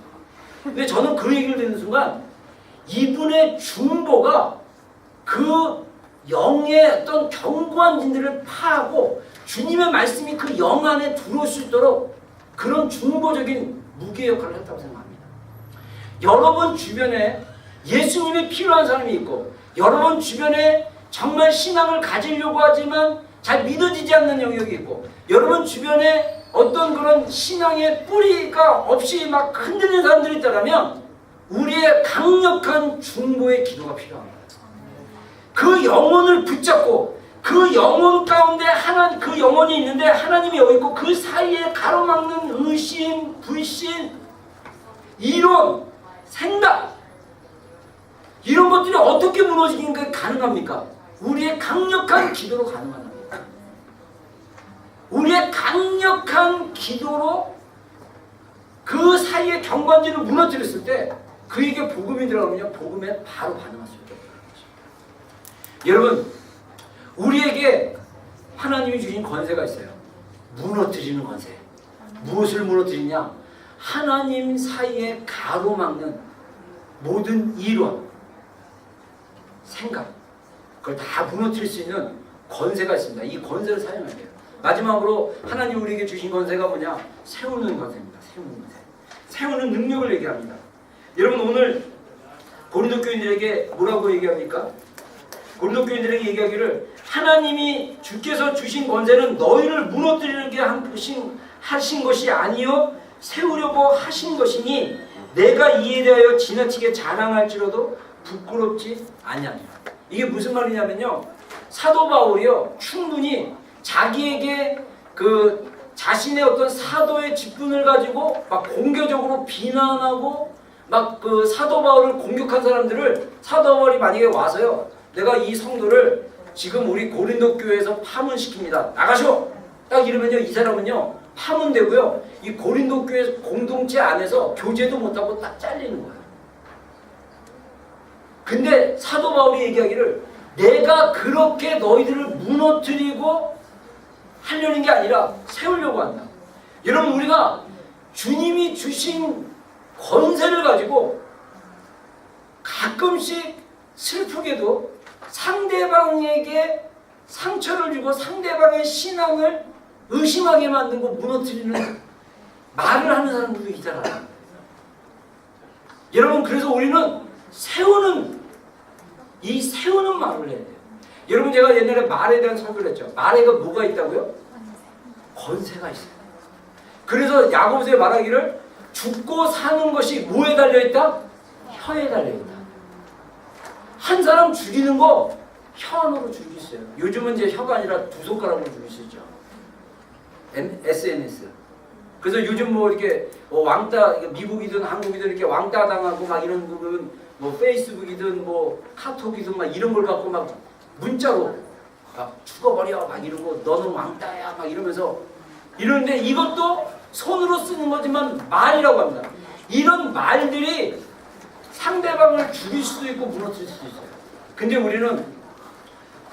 근데 저는 그 얘기를 듣는 순간 이분의 중보가 그 영의 어떤 견고한 진들을 파하고 주님의 말씀이 그 영 안에 들어올 수 있도록 그런 중보적인 무기의 역할을 했다고 생각합니다. 여러분 주변에 예수님이 필요한 사람이 있고 여러분 주변에 정말 신앙을 가지려고 하지만 잘 믿어지지 않는 영역이 있고 여러분 주변에 어떤 그런 신앙의 뿌리가 없이 막 흔들리는 사람들이 있다면 우리의 강력한 중보의 기도가 필요합니다. 그 영혼을 붙잡고 그 영혼 가운데 그 영혼이 있는데 하나님이 여기 있고 그 사이에 가로막는 의심, 불신, 이론, 생각 이런 것들이 어떻게 무너지기가 가능합니까? 우리의 강력한 기도로 가능합니다. 우리의 강력한 기도로 그 사이의 경관지를 무너뜨렸을 때 그에게 복음이 들어가면요 복음에 바로 반응할 수 있게 되는 것입니다. 여러분 우리에게 하나님이 주신 권세가 있어요. 무너뜨리는 권세. 무엇을 무너뜨리냐? 하나님 사이에 가로막는 모든 이론, 생각 그걸 다 무너뜨릴 수 있는 권세가 있습니다. 이 권세를 사용해야 돼요. 마지막으로 하나님 우리에게 주신 권세가 뭐냐? 세우는 권세입니다. 세우는 권세. 세우는 능력을 얘기합니다. 여러분 오늘 고린도 교인들에게 뭐라고 얘기합니까? 고린도 교인들에게 얘기하기를 하나님이 주께서 주신 권세는 너희를 무너뜨리게 하신 것이 아니요 세우려고 하신 것이니 내가 이에 대하여 지나치게 자랑할지라도 부끄럽지 아니하니라. 이게 무슨 말이냐면요 사도 바울이요 충분히 자기에게 그 자신의 어떤 사도의 직분을 가지고 막 공개적으로 비난하고 막 그 사도 바울을 공격한 사람들을 사도 바울이 만약에 와서요 내가 이 성도를 지금 우리 고린도 교회에서 파문시킵니다. 나가쇼! 딱 이러면요 이 사람은요 파문되고요 이 고린도 교회 공동체 안에서 교제도 못하고 딱 잘리는 거예요. 근데 사도 바울이 얘기하기를 내가 그렇게 너희들을 무너뜨리고 하려는 게 아니라 세우려고 한다. 여러분 우리가 주님이 주신 권세를 가지고 가끔씩 슬프게도 상대방에게 상처를 주고 상대방의 신앙을 의심하게 만들고 무너뜨리는 말을 하는 사람들도 있잖아요. 여러분 그래서 우리는 세우는 말을 해야 돼요. 여러분 제가 옛날에 말에 대한 설교를 했죠. 말에가 뭐가 있다고요? 권세가 있어요. 그래서 야고보서에 말하기를 죽고 사는 것이 뭐에 달려있다? 혀에 달려있다. 한 사람 죽이는 거 혀 하나로 죽일 수 있어요. 요즘은 이제 혀가 아니라 두 손가락으로 죽일 수 있죠. SNS. 그래서 요즘 뭐 이렇게 왕따 미국이든 한국이든 이렇게 왕따 당하고 막 이런 부분 뭐 페이스북이든 뭐 카톡이든 막 이런 걸 갖고 막 문자로 막 죽어버려 막 이러고 너는 왕따야 막 이러면서 이러는데 이것도 손으로 쓰는 거지만 말이라고 합니다. 이런 말들이 상대방을 죽일 수도 있고 무너뜨릴 수도 있어요. 근데 우리는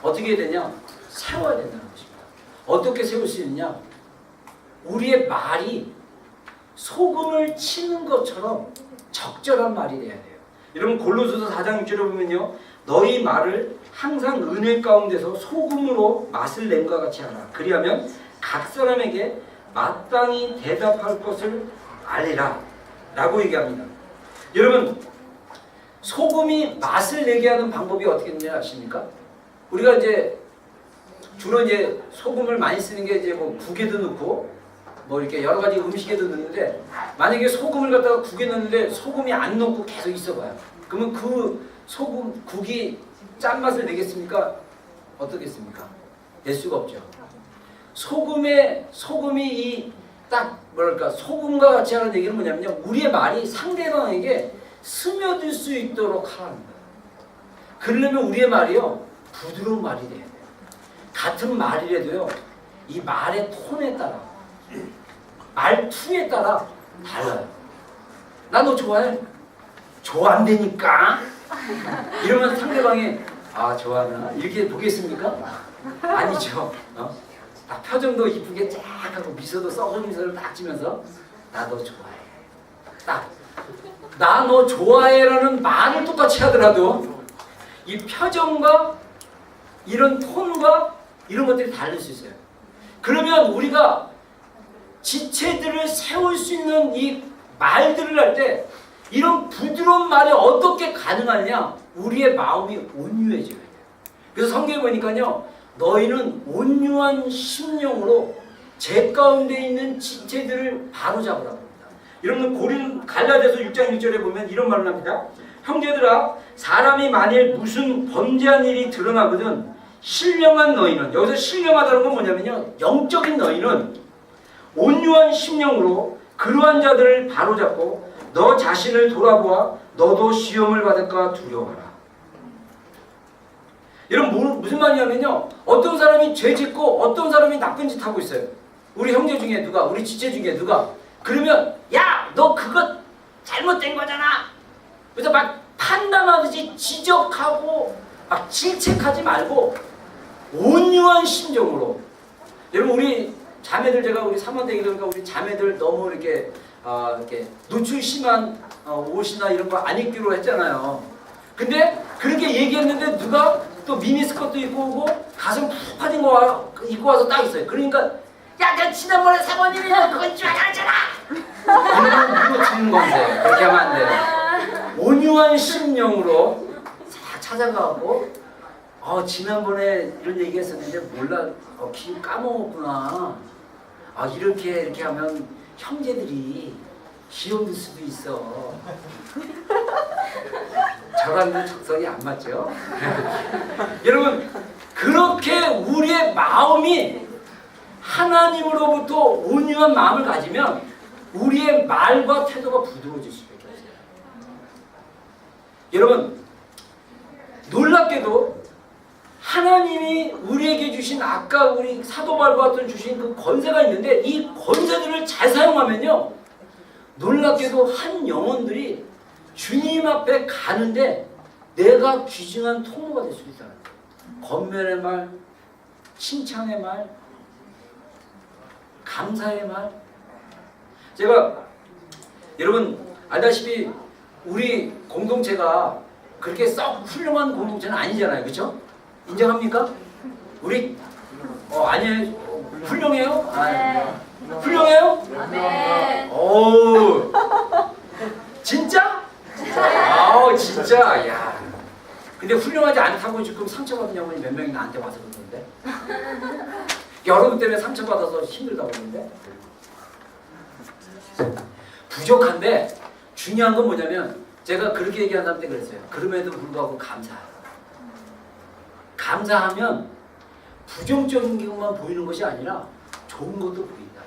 어떻게 해야 되냐? 세워야 된다는 것입니다. 어떻게 세울 수 있느냐? 우리의 말이 소금을 치는 것처럼 적절한 말이 돼야 돼요. 여러분 골로새서 4장 6절에 보면요. 너희 말을 항상 은혜 가운데서 소금으로 맛을 낸과 같이 하라. 그리하면 각 사람에게 마땅히 대답할 것을 알리라 라고 얘기합니다. 여러분 소금이 맛을 내게 하는 방법이 어떻게 되는지 아십니까? 우리가 이제 주로 이제 소금을 많이 쓰는 게 이제 뭐 국에도 넣고 뭐 이렇게 여러 가지 음식에도 넣는데 만약에 소금을 갖다가 국에 넣는데 소금이 안 넣고 계속 있어봐요. 그러면 그 소금 국이 짠맛을 내겠습니까? 어떻겠습니까? 낼 수가 없죠. 소금이 이 딱 뭐랄까 소금과 같이 하는 얘기는 뭐냐면요. 우리의 말이 상대방에게 스며들 수 있도록 하라는 거예요. 그러려면 우리의 말이요 부드러운 말이 돼야 돼요. 같은 말이라도요 이 말의 톤에 따라 말투에 따라 달라요. 나 너 좋아해? 좋아한다니까? 이러면 상대방이 아 좋아하나? 이렇게 보겠습니까? 아니죠. 딱 표정도 이쁘게 쫙 하고 미소도 썩은 미소를 딱 지면서 나 너 좋아해. 딱 나 너 좋아해라는 말을 똑같이 하더라도 이 표정과 이런 톤과 이런 것들이 다를 수 있어요. 그러면 우리가 지체들을 세울 수 있는 이 말들을 할 때 이런 부드러운 말이 어떻게 가능하냐? 우리의 마음이 온유해져야 돼요. 그래서 성경에 보니까요, 너희는 온유한 심령으로 제 가운데 있는 지체들을 바로잡으라고 합니다. 여러분 갈라디아서 6장 6절에 보면 이런 말을 합니다. 형제들아, 사람이 만일 무슨 범죄한 일이 드러나거든 신령한 너희는, 여기서 신령하다는 건 뭐냐면요, 영적인 너희는 온유한 심령으로 그러한 자들을 바로잡고 너 자신을 돌아보아 너도 시험을 받을까 두려워하라. 여러분 무슨 말이냐면요, 어떤 사람이 죄 짓고 어떤 사람이 나쁜 짓 하고 있어요. 우리 형제 중에 누가, 우리 지체 중에 누가, 그러면 야, 너 그거 잘못된 거잖아. 그래서 막 판단하듯이 지적하고 막 질책하지 말고 온유한 심정으로. 여러분 우리 자매들, 제가 우리 사모되기 그러니까 우리 자매들 너무 이렇게 노출 심한 옷이나 이런 거 안 입기로 했잖아요. 근데 그렇게 얘기했는데 누가 또 미니스커트 입고 오고 가슴 푹 파진 거 입고 와서 딱 있어요. 그러니까 야, 너 지난번에 사모님이 그건 줄 알았잖아. 이러면 이거 듣는 건데 그렇게 하면 안 돼요. 온유한 심령으로 싹 찾아가고 지난번에 이런 얘기 했었는데 몰라, 기 까먹었구나. 이렇게 하면 형제들이 시험 들 수도 있어. 저랑은 적성이 안 맞죠? 여러분, 그렇게 우리의 마음이 하나님으로부터 온유한 마음을 가지면 우리의 말과 태도가 부드러워질 수밖에 없어요. 여러분, 놀랍게도 하나님이 우리에게 주신, 아까 우리 사도 바울과 같은 주신 그 권세가 있는데 이 권세들을 잘 사용하면요, 놀랍게도 한 영혼들이 주님 앞에 가는데 내가 귀중한 통로가 될 수 있다는 거예요. 권면의 말, 칭찬의 말, 감사의 말. 제가 여러분 알다시피 우리 공동체가 그렇게 썩 훌륭한 공동체는 아니잖아요, 그렇죠? 인정합니까? 우리 아니에요? 훌륭해요? 네. 훌륭해요? 네. 오, 진짜? 진짜. 야. 근데 훌륭하지 않다고 지금 상처받은 영혼이 몇 명이 나한테 와서 그러는데, 여러분 때문에 상처받아서 힘들다고 그러는데, 부족한데 중요한 건 뭐냐면 제가 그렇게 얘기한 사람 때 그랬어요. 그럼에도 불구하고 감사하면 부정적인 것만 보이는 것이 아니라 좋은 것도 보인다.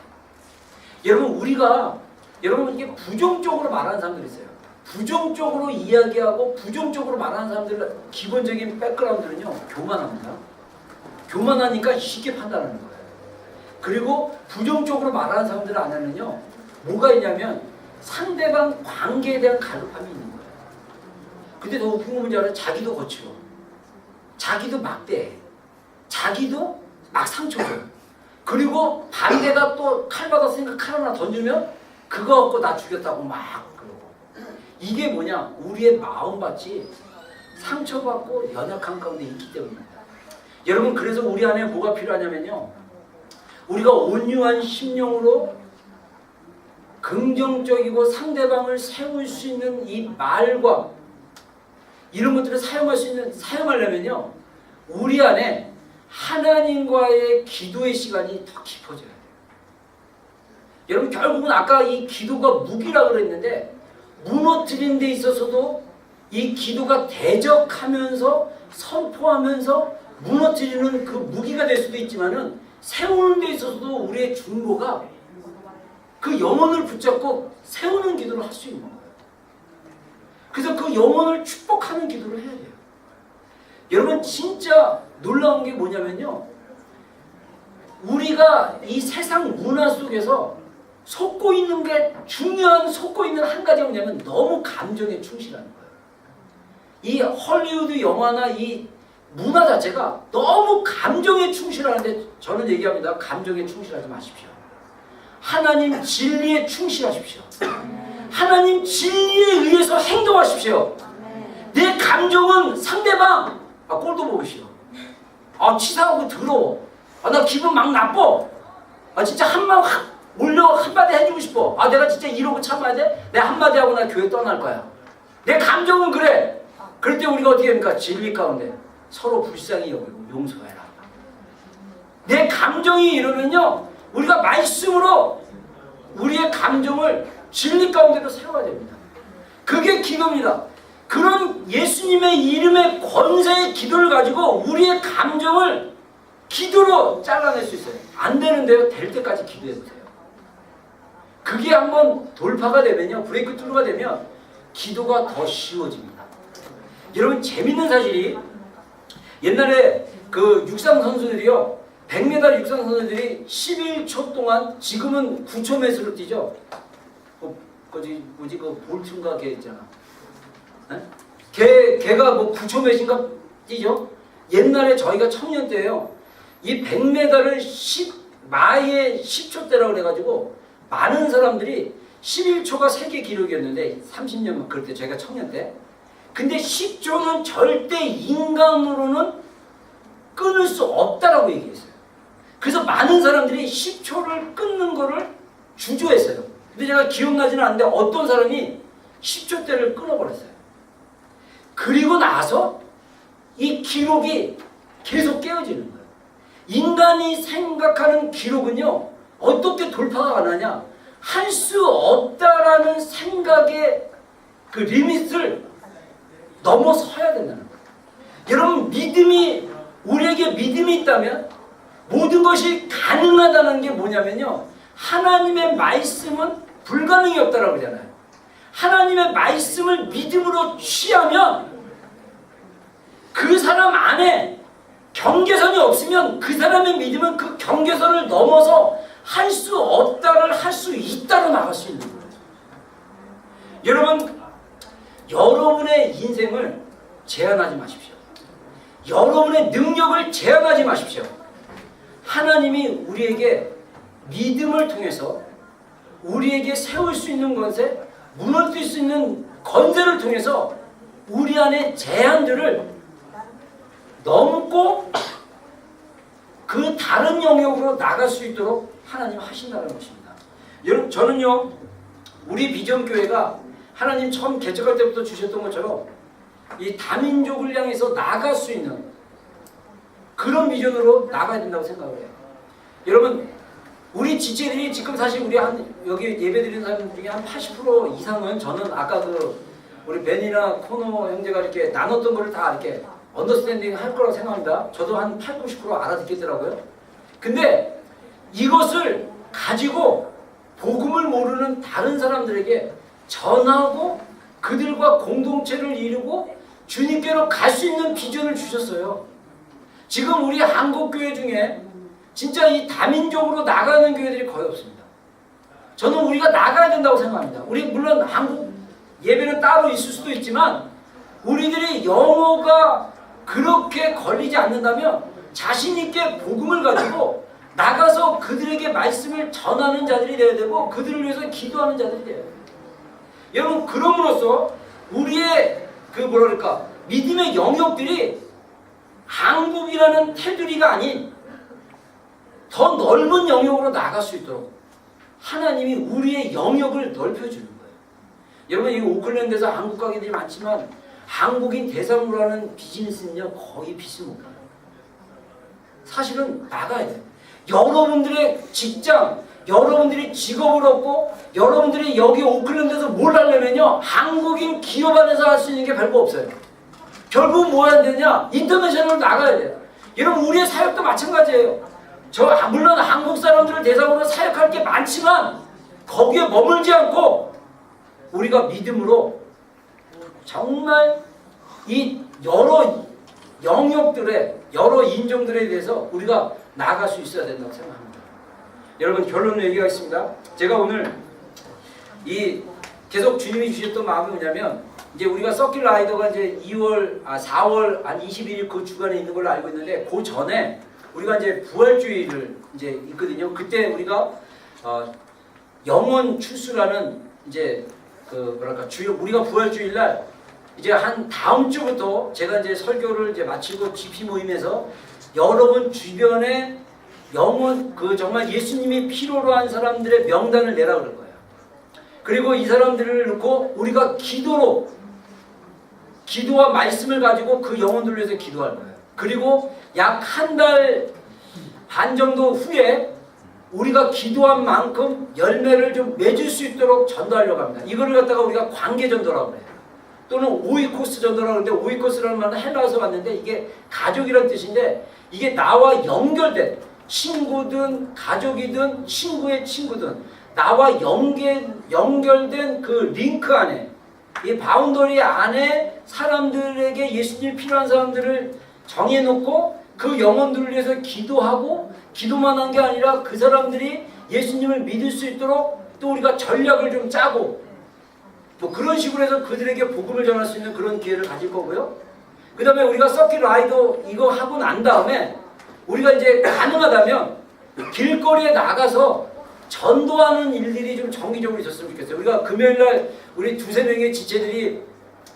여러분 이게 부정적으로 말하는 사람들이 있어요. 부정적으로 이야기하고 부정적으로 말하는 사람들 기본적인 백그라운드는요, 교만합니다. 교만하니까 쉽게 판단하는 거예요. 그리고 부정적으로 말하는 사람들 안에는요, 뭐가 있냐면 상대방 관계에 대한 갈급함이 있는 거예요. 근데 더 웃긴 건 뭔지 알아요? 자기도 거칠어. 자기도 막대해. 자기도 막 상처줘. 그리고 반대가 또 칼 받았으니까 칼 하나 던지면 그거 갖고 나 죽였다고 막 그러고. 이게 뭐냐? 우리의 마음밭이 상처받고 연약한 가운데 있기 때문입니다. 여러분, 그래서 우리 안에 뭐가 필요하냐면요, 우리가 온유한 심령으로 긍정적이고 상대방을 세울 수 있는 이 말과 이런 것들을 사용하려면요, 우리 안에 하나님과의 기도의 시간이 더 깊어져야 돼요. 여러분, 결국은 아까 이 기도가 무기라고 그랬는데, 무너뜨리는 데 있어서도 이 기도가 대적하면서 선포하면서 무너뜨리는 그 무기가 될 수도 있지만은, 세우는 데 있어서도 우리의 중보가 그 영혼을 붙잡고 세우는 기도를 할 수 있는 거예요. 그래서 그 영혼을 축복하는 기도를 해야 돼요. 여러분, 진짜 놀라운 게 뭐냐면요, 우리가 이 세상 문화 속에서 속고 있는 게 속고 있는 한 가지가 뭐냐면 너무 감정에 충실하는 거예요. 이 헐리우드 영화나 이 문화 자체가 너무 감정에 충실하는데, 저는 얘기합니다. 감정에 충실하지 마십시오. 하나님 진리에 충실하십시오. 하나님 진리에 의해서 행동하십시오. 내 감정은 상대방 꼴도 보십시오. 치사하고 더러워. 나 기분 막 나빠. 진짜 한마디 해주고 싶어. 내가 진짜 이러고 참아야 돼? 내가 한마디 하고 나 교회 떠날 거야. 내 감정은 그래. 그럴 때 우리가 어떻게 합니까? 진리 가운데 서로 불쌍히 여기고 용서해라. 내 감정이 이러면요, 우리가 말씀으로 우리의 감정을 진리 가운데로 세워야 됩니다. 그게 기도입니다. 그런 예수님의 이름의 권세의 기도를 가지고 우리의 감정을 기도로 잘라낼 수 있어요. 안 되는데요, 될 때까지 기도해보세요. 그게 한번 돌파가 되면요, 브레이크 뚜루가 되면 기도가 더 쉬워집니다. 여러분, 재밌는 사실이 옛날에 그 육상 선수들이요, 100m 육상 선수들이 11초 동안, 지금은 9초 매수로 뛰죠. 그 볼트인가 걔 있잖아. 걔가 뭐 9초 매신가 뛰죠. 옛날에 저희가 청년 때예요. 이 100m를 마에 10초대라고 그래가지고 많은 사람들이 11초가 세계 기록이었는데 30년 그럴 때 저희가 청년 때. 근데 10초는 절대 인간으로는 끊을 수 없다라고 얘기했어요. 그래서 많은 사람들이 10초를 끊는 거를 주저했어요. 근데 제가 기억나지는 않는데 어떤 사람이 10초대를 끊어버렸어요. 그리고 나서 이 기록이 계속 깨어지는 거예요. 인간이 생각하는 기록은요, 어떻게 돌파가 가능하냐? 할 수 없다라는 생각의 그 리밋을 넘어서야 된다는 거예요. 여러분, 우리에게 믿음이 있다면 모든 것이 가능하다는 게 뭐냐면요, 하나님의 말씀은 불가능이 없다라고 그러잖아요. 하나님의 말씀을 믿음으로 취하면 그 사람 안에 경계선이 없으면 그 사람의 믿음은 그 경계선을 넘어서 할 수 없다를 할 수 있다로 나갈 수 있는 거예요. 여러분, 여러분의 인생을 제한하지 마십시오. 여러분의 능력을 제한하지 마십시오. 하나님이 우리에게 믿음을 통해서 우리에게 세울 수 있는 것에 무너뜨릴 수 있는 건세를 통해서 우리 안에 제한들을 넘고 그 다른 영역으로 나갈 수 있도록 하나님 하신다는 것입니다. 여러분, 저는요, 우리 비전교회가 하나님 처음 개척할 때부터 주셨던 것처럼 이 다민족을 향해서 나갈 수 있는 그런 비전으로 나가야 된다고 생각을 해요. 여러분, 우리 지체들이 지금 사실 우리 여기 예배 드리는 사람 중에 한 80% 이상은, 저는 아까 우리 벤이나 코노 형제가 이렇게 나눴던 거를 다 이렇게 언더스탠딩 할 거라고 생각합니다. 저도 한 80, 90% 알아듣겠더라고요. 근데 이것을 가지고 복음을 모르는 다른 사람들에게 전하고 그들과 공동체를 이루고 주님께로 갈 수 있는 비전을 주셨어요. 지금 우리 한국교회 중에 진짜 이 다민족으로 나가는 교회들이 거의 없습니다. 저는 우리가 나가야 된다고 생각합니다. 우리 물론 한국 예배는 따로 있을 수도 있지만 우리들이 영어가 그렇게 걸리지 않는다면 자신 있게 복음을 가지고 나가서 그들에게 말씀을 전하는 자들이 되어야 되고 그들을 위해서 기도하는 자들이 되어야 돼요. 여러분, 그럼으로써 우리의 믿음의 영역들이 한국이라는 테두리가 아닌 더 넓은 영역으로 나갈 수 있도록 하나님이 우리의 영역을 넓혀주는 거예요. 여러분, 이 오클랜드에서 한국 가게들이 많지만 한국인 대상으로 하는 비즈니스는요, 거의 빛을 못 봐요. 사실은 나가야 돼요. 여러분들의 직장, 여러분들이 직업을 얻고 여러분들이 여기 오클랜드에서 뭘 하려면요, 한국인 기업 안에서 할 수 있는 게 별거 없어요. 결국 뭐 해야 되냐? 인터내셔널로 나가야 돼요. 여러분, 우리의 사역도 마찬가지예요. 물론 한국 사람들을 대상으로 사역할 게 많지만 거기에 머물지 않고 우리가 믿음으로 정말 이 여러 영역들의 여러 인종들에 대해서 우리가 나아갈 수 있어야 된다고 생각합니다. 여러분, 결론을 얘기하겠습니다. 제가 오늘 계속 주님이 주셨던 마음이 뭐냐면, 이제 우리가 서킷 라이더가 이제 4월 한 21일 그 주간에 있는 걸로 알고 있는데, 그 전에 우리가 이제 부활주의를 이제 있거든요. 그때 우리가 영원 출수라는 이제 우리가 부활주일 날 이제 한 다음 주부터 제가 이제 설교를 이제 마치고 GP 모임에서 여러분 주변에 영혼 정말 예수님이 필요로 한 사람들의 명단을 내라 그런 거예요. 그리고 이 사람들을 놓고 우리가 기도와 말씀을 가지고 그 영혼들을 위해서 기도할 거예요. 그리고 약 한 달 반 정도 후에 우리가 기도한 만큼 열매를 좀 맺을 수 있도록 전도하려고 합니다. 이거를 갖다가 우리가 관계 전도라고 그래요. 또는 오이코스 전도라고 하는데, 오이코스라는 말은 헬라어에서 왔는데 이게 가족이란 뜻인데, 이게 나와 연결된 친구든 가족이든 친구의 친구든 나와 연결된 그 링크 안에, 이 바운더리 안에 사람들에게 예수님이 필요한 사람들을 정해놓고 그 영혼들을 위해서 기도하고, 기도만 한 게 아니라 그 사람들이 예수님을 믿을 수 있도록 또 우리가 전략을 좀 짜고, 뭐 그런 식으로 해서 그들에게 복음을 전할 수 있는 그런 기회를 가질 거고요. 그 다음에 우리가 서킷 라이더 이거 하고 난 다음에 우리가 이제 가능하다면 길거리에 나가서 전도하는 일들이 좀 정기적으로 있었으면 좋겠어요. 우리가 금요일날 우리 두세 명의 지체들이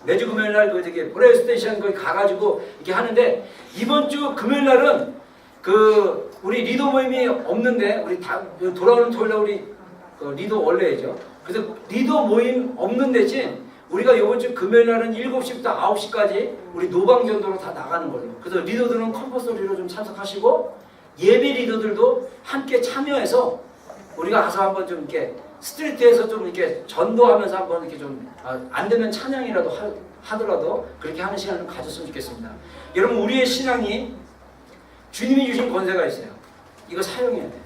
매주 금요일날 그 저기 브레일 스테이션 거기 가가지고 이렇게 하는데, 이번 주 금요일날은 그 우리 리더 모임이 없는데, 우리 다 돌아오는 토요일날 우리 그 리더 원래죠. 그래서 리더 모임 없는 대신 우리가 이번 주 금요일날은 7시부터 9시까지 우리 노방전도로 다 나가는 걸로. 그래서 리더들은 컴퍼서리로 좀 참석하시고, 예배 리더들도 함께 참여해서 우리가 가서 한번 좀 이렇게 스트리트에서 좀 이렇게 전도하면서 한번 이렇게 좀 안 되면 찬양이라도 하더라도 그렇게 하는 시간을 좀 가졌으면 좋겠습니다. 여러분, 우리의 신앙이 주님이 주신 권세가 있어요. 이거 사용해야 돼요.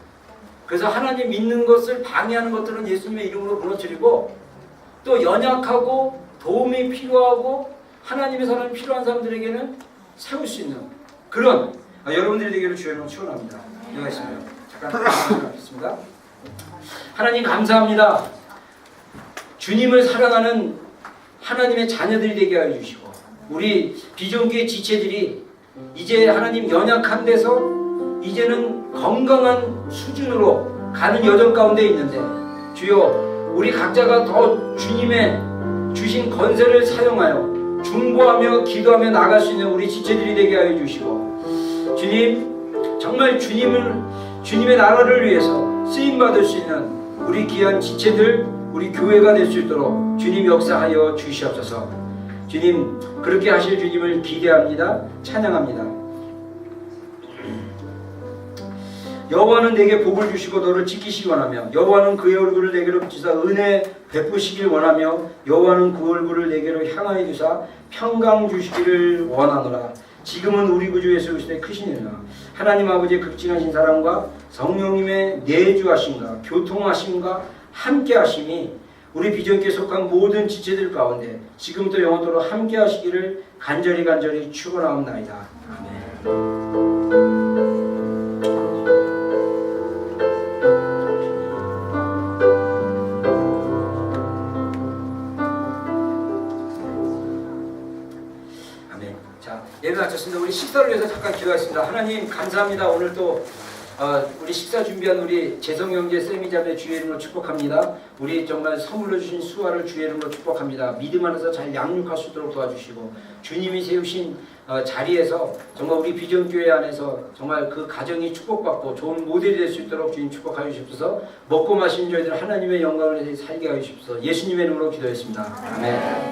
그래서 하나님 믿는 것을 방해하는 것들은 예수님의 이름으로 무너뜨리고, 또 연약하고 도움이 필요하고 하나님의 사람이 필요한 사람들에게는 세울 수 있는 그런 여러분들이 되기를 주의 이름으로 축원합니다. 여기가 있습니다. 잠깐 하겠습니다. 하나님 감사합니다. 주님을 사랑하는 하나님의 자녀들이 되게 하여 주시고, 우리 비전교회 지체들이 이제 하나님 연약한 데서 이제는 건강한 수준으로 가는 여정 가운데 있는데, 주여 우리 각자가 더 주님의 주신 권세를 사용하여 중보하며 기도하며 나갈 수 있는 우리 지체들이 되게 하여 주시고, 주님 정말 주님의 나라를 위해서 쓰임받을 수 있는 우리 귀한 지체들, 우리 교회가 될 수 있도록 주님 역사하여 주시옵소서. 주님 그렇게 하실 주님을 기대합니다. 찬양합니다. 여호와는 내게 복을 주시고 너를 지키시기 원하며, 여호와는 그의 얼굴을 내게로 비추사 은혜 베푸시길 원하며, 여호와는 그 얼굴을 내게로 향하여 두사 평강 주시기를 원하노라. 지금은 우리 구주 예수 그리스도의 크신 은혜와 하나님 아버지의 극진하신 사랑과 성령님의 내주하심과 교통하심과 함께하심이 우리 비전교에 속한 모든 지체들 가운데 지금부터 영원토록 함께하시기를 간절히 축원하옵나이다. 아멘. 예배 마쳤습니다. 우리 식사를 위해서 잠깐 기도하겠습니다. 하나님 감사합니다. 오늘 또 우리 식사 준비한 우리 재성 형제 세미 자매 주의 이름으로 축복합니다. 우리 정말 선물로 주신 수화를 주의 이름으로 축복합니다. 믿음 안에서 잘 양육할 수 있도록 도와주시고, 주님이 세우신 자리에서 정말 우리 비전교회 안에서 정말 그 가정이 축복받고 좋은 모델이 될 수 있도록 주님 축복하여 주십소서. 먹고 마시는 저희들 하나님의 영광을 살게 하여 주십소서. 예수님의 이름으로 기도했습니다. 아멘.